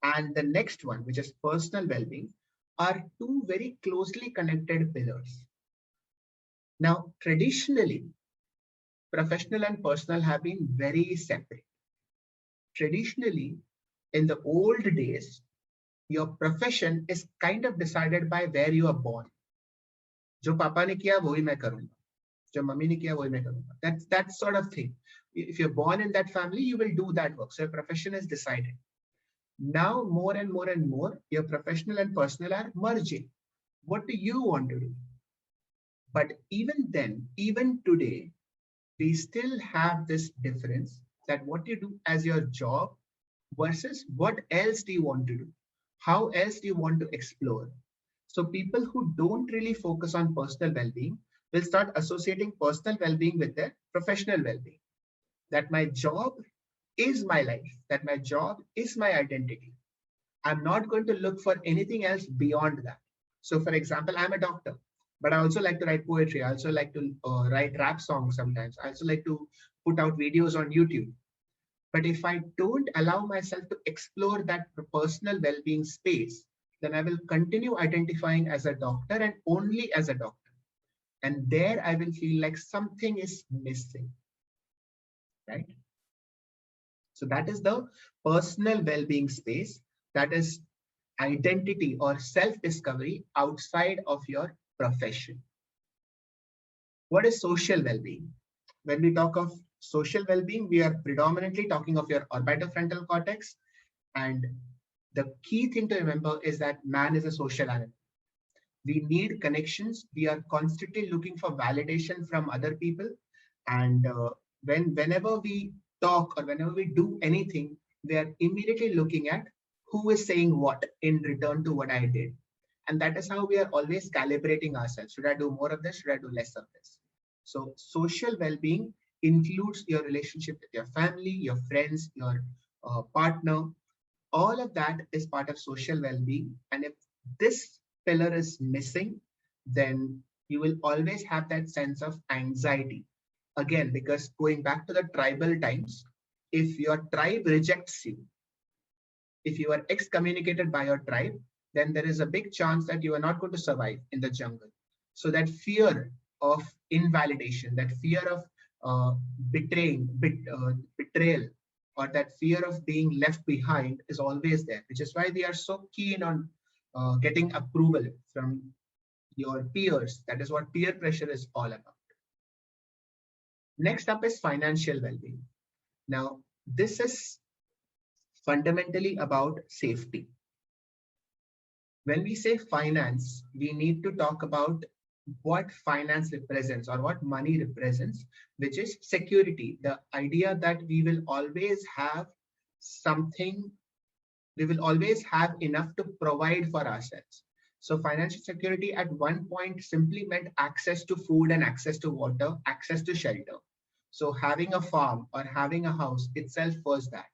and the next one, which is personal well-being, are two very closely connected pillars. Now, traditionally, professional and personal have been very separate. Traditionally, in the old days, your profession is kind of decided by where you are born. जो पापा ने किया वही मैं करूंगा, जो mummy ने किया वही मैं करूंगा. That's that sort of thing. If you're born in that family, you will do that work. So your profession is decided. Now, more and more, your professional and personal are merging. What do you want to do? But even then, even today, we still have this difference that what you do as your job versus what else do you want to do? How else do you want to explore? So people who don't really focus on personal well-being will start associating personal well-being with their professional well-being. That my job is my life, that my job is my identity. I'm not going to look for anything else beyond that. So for example, I'm a doctor, but I also like to write poetry. I also like to write rap songs sometimes. I also like to put out videos on YouTube. But if I don't allow myself to explore that personal well-being space, then I will continue identifying as a doctor and only as a doctor. And there I will feel like something is missing, right? So that is the personal well-being space. That is identity or self-discovery outside of your profession. What is social well-being? When we talk of social well-being, we are predominantly talking of your orbitofrontal cortex. And the key thing to remember is that man is a social animal. We need connections. We are constantly looking for validation from other people. And whenever we talk or whenever we do anything, we are immediately looking at who is saying what in return to what I did. And that is how we are always calibrating ourselves. Should I do more of this? Should I do less of this? So social well-being includes your relationship with your family, your friends, your partner. All of that is part of social well-being. And if this pillar is missing, then you will always have that sense of anxiety. Again, because going back to the tribal times, if your tribe rejects you, if you are excommunicated by your tribe, then there is a big chance that you are not going to survive in the jungle. So that fear of invalidation, that fear of betrayal, or that fear of being left behind is always there, which is why we are so keen on getting approval from your peers. That is what peer pressure is all about. Next up is financial well-being. Now, this is fundamentally about safety. When we say finance, we need to talk about what finance represents or what money represents, which is security. The idea that we will always have something, we will always have enough to provide for ourselves. So financial security at one point simply meant access to food and access to water, access to shelter. So having a farm or having a house itself was that.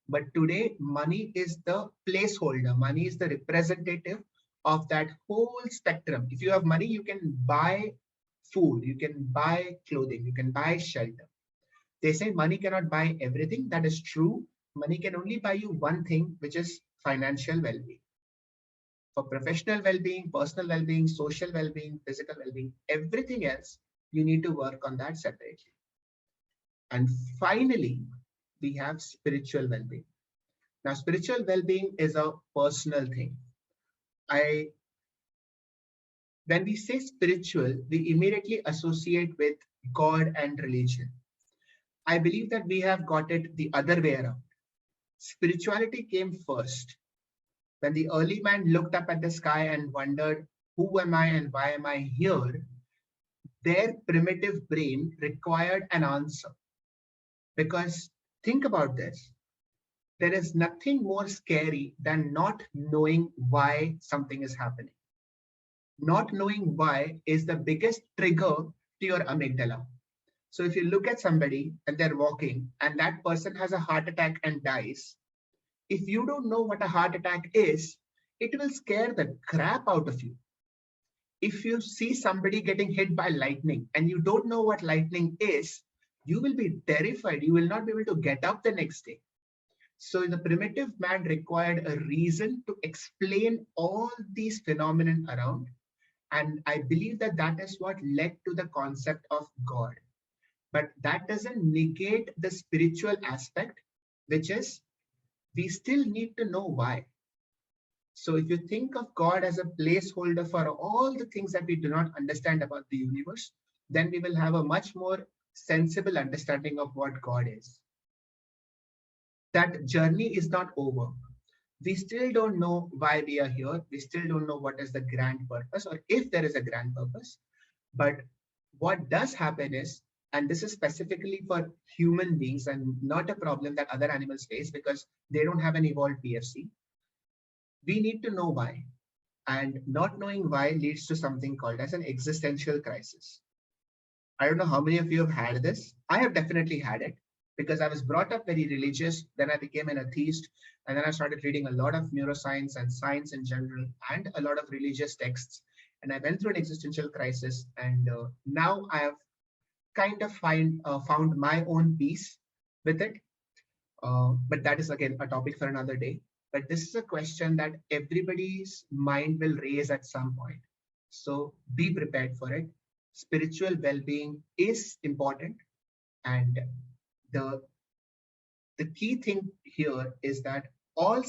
But today, money is the placeholder. Money is the representative of that whole spectrum. If you have money, you can buy food, you can buy clothing, you can buy shelter. They say money cannot buy everything. That is true. Money can only buy you one thing, which is financial well-being. For professional well-being, personal well-being, social well-being, physical well-being, everything else, you need to work on that separately. And finally, we have spiritual well-being. Now, spiritual well-being is a personal thing. When we say spiritual, we immediately associate with God and religion. I believe that we have got it the other way around. Spirituality came first. When the early man looked up at the sky and wondered, who am I and why am I here? Their primitive brain required an answer. Because think about this. There is nothing more scary than not knowing why something is happening. Not knowing why is the biggest trigger to your amygdala. So if you look at somebody and they're walking and that person has a heart attack and dies, if you don't know what a heart attack is, it will scare the crap out of you. If you see somebody getting hit by lightning and you don't know what lightning is, you will be terrified. You will not be able to get up the next day. So the primitive man required a reason to explain all these phenomena around. And I believe that that is what led to the concept of God. But that doesn't negate the spiritual aspect, which is we still need to know why. So if you think of God as a placeholder for all the things that we do not understand about the universe, then we will have a much more sensible understanding of what God is. That journey is not over. We still don't know why we are here. We still don't know what is the grand purpose or if there is a grand purpose. But what does happen is, and this is specifically for human beings and not a problem that other animals face because they don't have an evolved PFC. We need to know why. And not knowing why leads to something called as an existential crisis. I don't know how many of you have had this. I have definitely had it because I was brought up very religious. Then I became an atheist. And then I started reading a lot of neuroscience and science in general and a lot of religious texts. And I went through an existential crisis. And now I have kind of found my own peace with it. But that is again a topic for another day. But this is a question that everybody's mind will raise at some point. So be prepared for it. Spiritual well-being is important, and the the key thing here is that all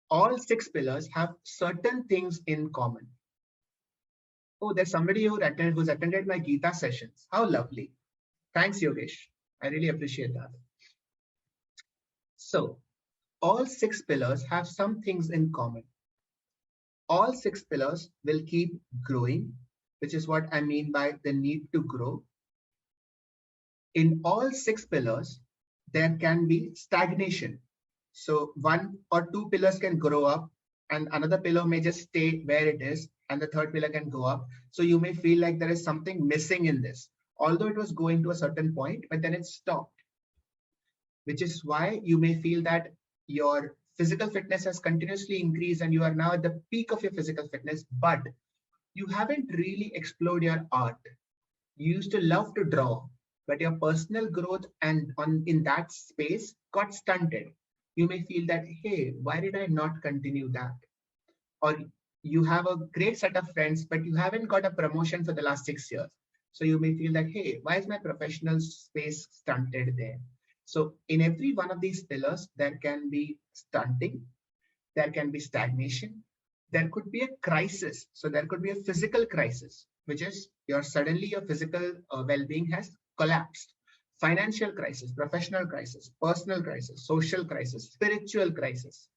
all six pillars have certain things in common. Oh, there's somebody who's attended my Gita sessions. How lovely. Thanks, Yogesh. I really appreciate that. So all six pillars have some things in common. All six pillars will keep growing, which is what I mean by the need to grow. In all six pillars, there can be stagnation. So one or two pillars can grow up and another pillar may just stay where it is and the third pillar can go up. So you may feel like there is something missing in this, although it was going to a certain point, but then it stopped, which is why you may feel that your physical fitness has continuously increased and you are now at the peak of your physical fitness, but you haven't really explored your art. You used to love to draw, but your personal growth and in that space got stunted. You may feel that, hey, why did I not continue that? Or you have a great set of friends, but you haven't got a promotion for the last 6 years. So you may feel that, hey, why is my professional space stunted there? So in every one of these pillars, there can be stunting, there can be stagnation, there could be a crisis. So there could be a physical crisis, which is suddenly your physical well-being has collapsed. Financial crisis, professional crisis, personal crisis, social crisis, spiritual crisis.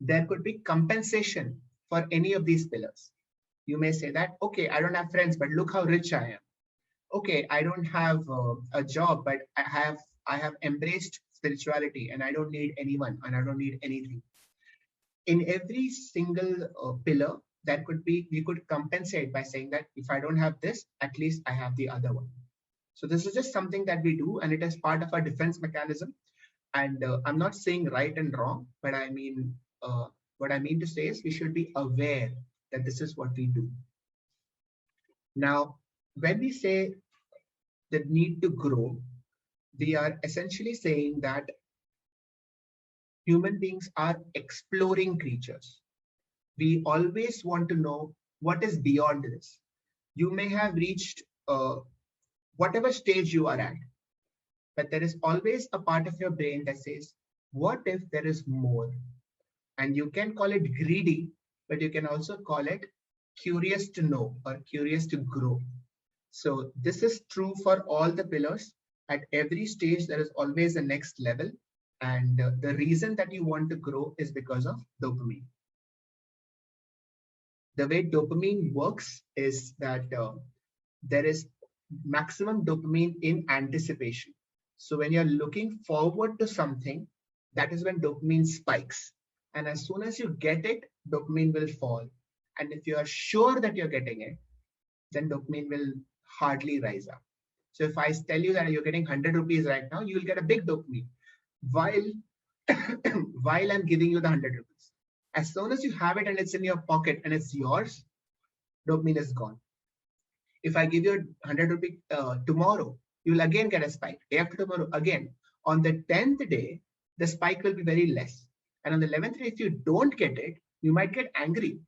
There could be compensation for any of these pillars. You may say that, okay, I don't have friends, but look how rich I am. Okay, I don't have a job, but I have embraced spirituality and I don't need anyone and I don't need anything. In every single pillar, that could be, we could compensate by saying that if I don't have this, at least I have the other one. So this is just something that we do and it is part of our defense mechanism. And I'm not saying right and wrong, but I mean, what I mean to say is we should be aware that this is what we do. Now, when we say the need to grow, we are essentially saying that human beings are exploring creatures. We always want to know what is beyond this. You may have reached whatever stage you are at, but there is always a part of your brain that says, what if there is more? And you can call it greedy, but you can also call it curious to know or curious to grow. So this is true for all the pillars. At every stage, there is always a next level. And the reason that you want to grow is because of dopamine. The way dopamine works is that there is maximum dopamine in anticipation. So when you're looking forward to something, that is when dopamine spikes. And as soon as you get it, dopamine will fall. And if you are sure that you're getting it, then dopamine will hardly rise up. So if I tell you that you're getting 100 rupees right now, you will get a big dopamine while, while I'm giving you the 100 rupees. As soon as you have it and it's in your pocket and it's yours, dopamine is gone. If I give you 100 rupees tomorrow, you will again get a spike. Day after tomorrow, again. On the 10th day, the spike will be very less. And on the 11th day, if you don't get it, you might get angry.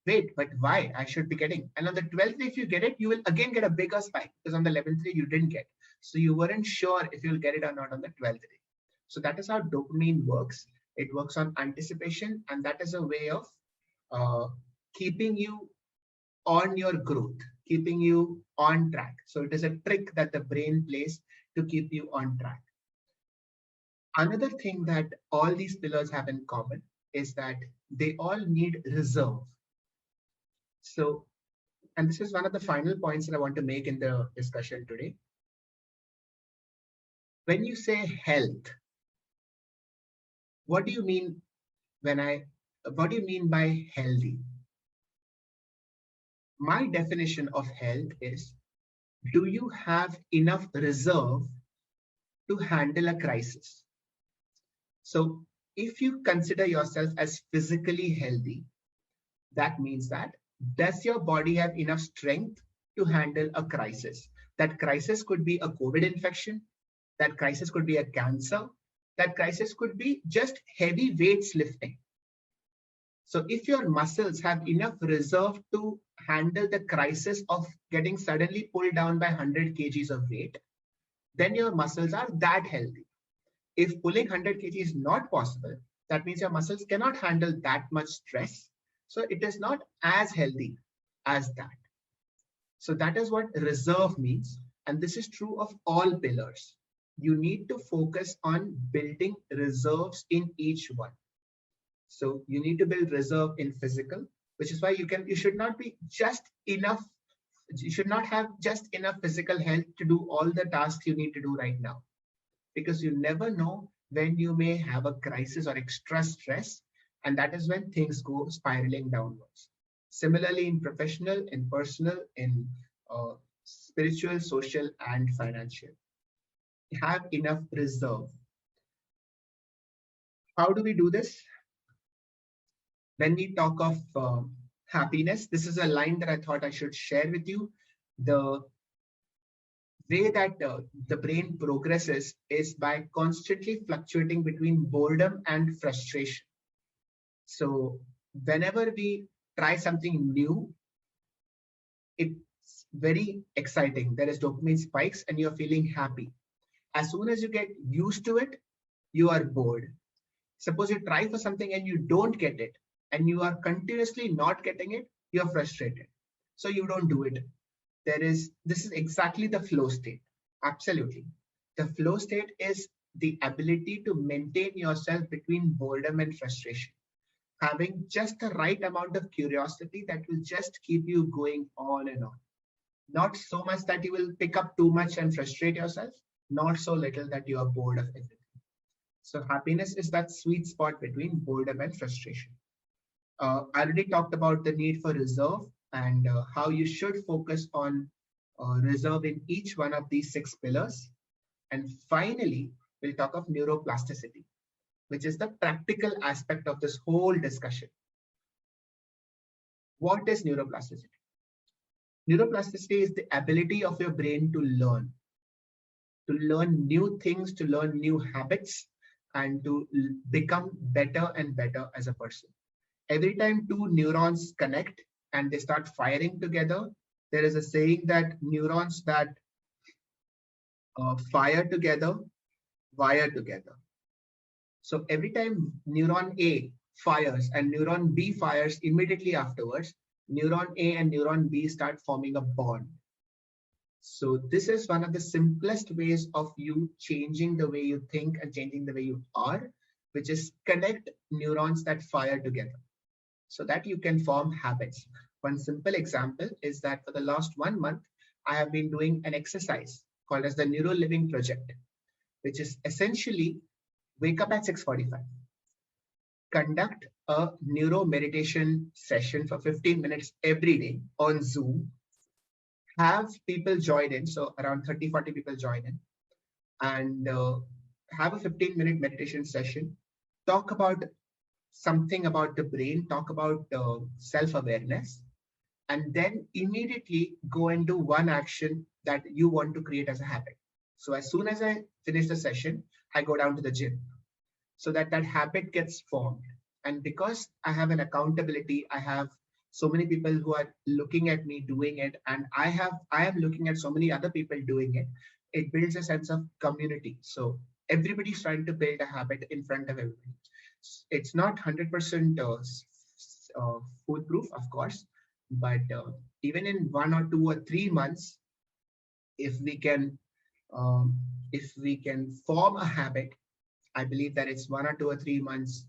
Wait, but why? I should be getting. And on the 12th day, if you get it, you will again get a bigger spike because on the 11th day, you didn't get. So you weren't sure if you'll get it or not on the 12th day. So that is how dopamine works. It works on anticipation, and that is a way of keeping you on your growth, keeping you on track. So it is a trick that the brain plays to keep you on track. Another thing that all these pillars have in common is that they all need reserve. So, and this is one of the final points that I want to make in the discussion today. When you say health, what do you mean what do you mean by healthy? My definition of health is, do you have enough reserve to handle a crisis? So if you consider yourself as physically healthy, that means that does your body have enough strength to handle a crisis? That crisis could be a COVID infection, that crisis could be a cancer, that crisis could be just heavy weights lifting. So if your muscles have enough reserve to handle the crisis of getting suddenly pulled down by 100 kgs of weight, then your muscles are that healthy. If pulling 100 kg is not possible, that means your muscles cannot handle that much stress. So it is not as healthy as that. So that is what reserve means. And this is true of all pillars. You need to focus on building reserves in each one. So you need to build reserve in physical, which is why you should not be just enough. You should not have just enough physical health to do all the tasks you need to do right now, because you never know when you may have a crisis or extra stress, and that is when things go spiraling downwards. Similarly, in professional, in personal, in spiritual, social, and financial, have enough reserve. How do we do this? When we talk of happiness, this is a line that I thought I should share with you. The way that the brain progresses is by constantly fluctuating between boredom and frustration. So whenever we try something new, it's very exciting. There is dopamine spikes and you're feeling happy. As soon as you get used to it, you are bored. Suppose you try for something and you don't get it, and you are continuously not getting it, you're frustrated. So you don't do it. This is exactly the flow state. Absolutely. The flow state is the ability to maintain yourself between boredom and frustration, having just the right amount of curiosity that will just keep you going on and on. Not so much that you will pick up too much and frustrate yourself, not so little that you are bored of everything. So happiness is that sweet spot between boredom and frustration. I already talked about the need for reserve and how you should focus on reserve in each one of these 6 pillars. And finally, we'll talk of neuroplasticity, which is the practical aspect of this whole discussion. What is neuroplasticity? Neuroplasticity is the ability of your brain to learn new things, to learn new habits, and to become better and better as a person. Every time two neurons connect and they start firing together, there is a saying that neurons that fire together, wire together. So every time neuron A fires and neuron B fires immediately afterwards, neuron A and neuron B start forming a bond. So this is one of the simplest ways of you changing the way you think and changing the way you are, which is connect neurons that fire together so that you can form habits. One simple example is that for the last 1 month, I have been doing an exercise called as the Neuro Living Project, which is essentially wake up at 6:45, conduct a neuro meditation session for 15 minutes every day on Zoom, have people join in, so around 30-40 people join in, and have a 15-minute meditation session, talk about something about the brain, talk about self-awareness, and then immediately go and do one action that you want to create as a habit. So as soon as I finish the session, I go down to the gym so that that habit gets formed. And because I have an accountability, I have so many people who are looking at me doing it, and I am looking at so many other people doing it, it builds a sense of community. So everybody's trying to build a habit in front of everybody. It's not 100% foolproof, of course, but even in 1 or 2 or 3 months, if we can form a habit, I believe that it's 1 or 2 or 3 months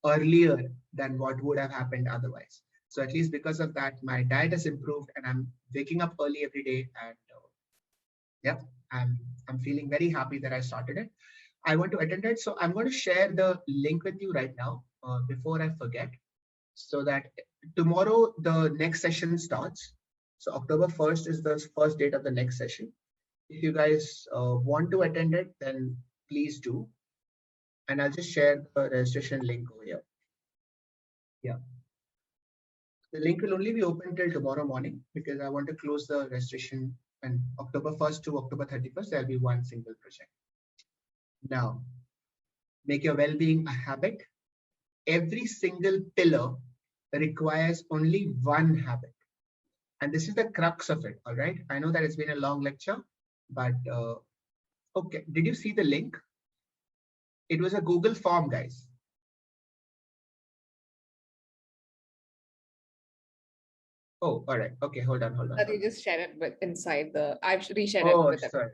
earlier than what would have happened otherwise. So at least because of that, my diet has improved and I'm waking up early every day, and yeah, I'm feeling very happy that I started it. I want to attend it, so I'm going to share the link with you right now. before I forget, so that tomorrow the next session starts. So October 1st is the first date of the next session. If you guys want to attend it, then please do. And I'll just share the registration link over here. Yeah. The link will only be open till tomorrow morning because I want to close the registration, and October 1st to October 31st, there'll be one single project. Now, make your well-being a habit. Every single pillar requires only one habit. And this is the crux of it, all right? I know that it's been a long lecture, but okay. Did you see the link? It was a Google form, guys. Oh, all right. Okay, hold on. That you just share it with inside the. I've reshared it with them. Sorry.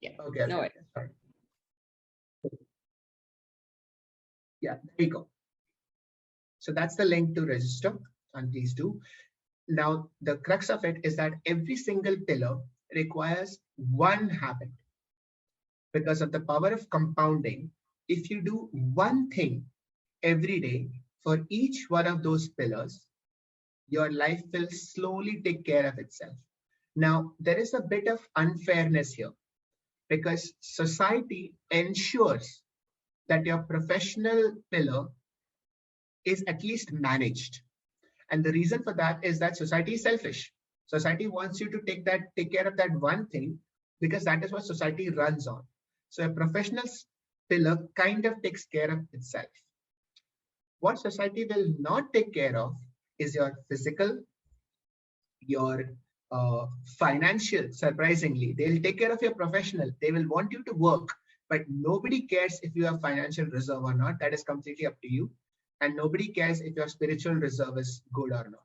Yeah. Okay. No. Sorry. Yeah, there you go. So that's the link to register, and please do. Now, the crux of it is that every single pillar requires one habit. Because of the power of compounding, if you do one thing every day for each one of those pillars, your life will slowly take care of itself. Now, there is a bit of unfairness here because society ensures that your professional pillar is at least managed. And the reason for that is that society is selfish. Society wants you to take care of that one thing because that is what society runs on. So a professional pillar kind of takes care of itself. What society will not take care of is your physical, your financial. Surprisingly, they'll take care of your professional. They will want you to work, but nobody cares if you have financial reserve or not. That is completely up to you. And nobody cares if your spiritual reserve is good or not.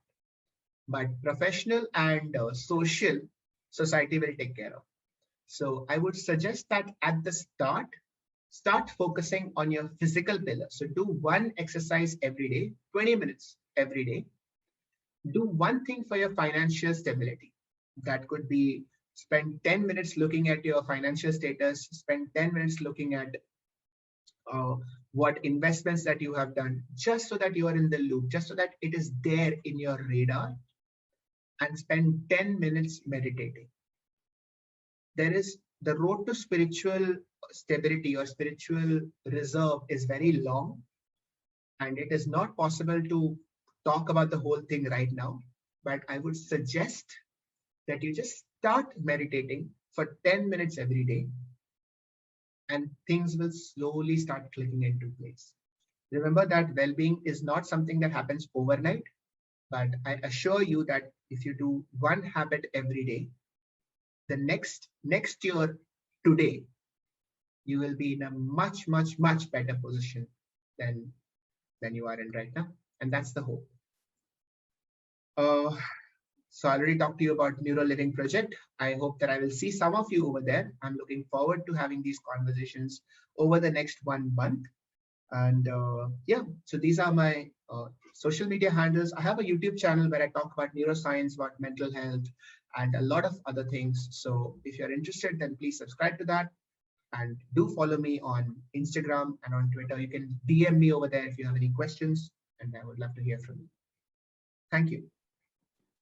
But professional and social, society will take care of. So I would suggest that at the start focusing on your physical pillar. So do one exercise every day, 20 minutes every day. Do one thing for your financial stability. That could be spend 10 minutes looking at your financial status, spend 10 minutes looking at what investments that you have done, just so that you are in the loop, just so that it is there in your radar, and spend 10 minutes meditating. There is the road to spiritual stability or spiritual reserve is very long, and it is not possible to talk about the whole thing right now, but I would suggest that you just start meditating for 10 minutes every day, and things will slowly start clicking into place. Remember that well-being is not something that happens overnight, but I assure you that if you do one habit every day, the next year today, you will be in a much better position than you are in right now. And that's the hope. So I already talked to you about Neuro Living Project. I hope that I will see some of you over there. I'm looking forward to having these conversations over the next 1 month. And yeah, so these are my social media handles. I have a YouTube channel where I talk about neuroscience, about mental health, and a lot of other things. So if you're interested, then please subscribe to that. And do follow me on Instagram and on Twitter. You can DM me over there if you have any questions, and I would love to hear from you. Thank you.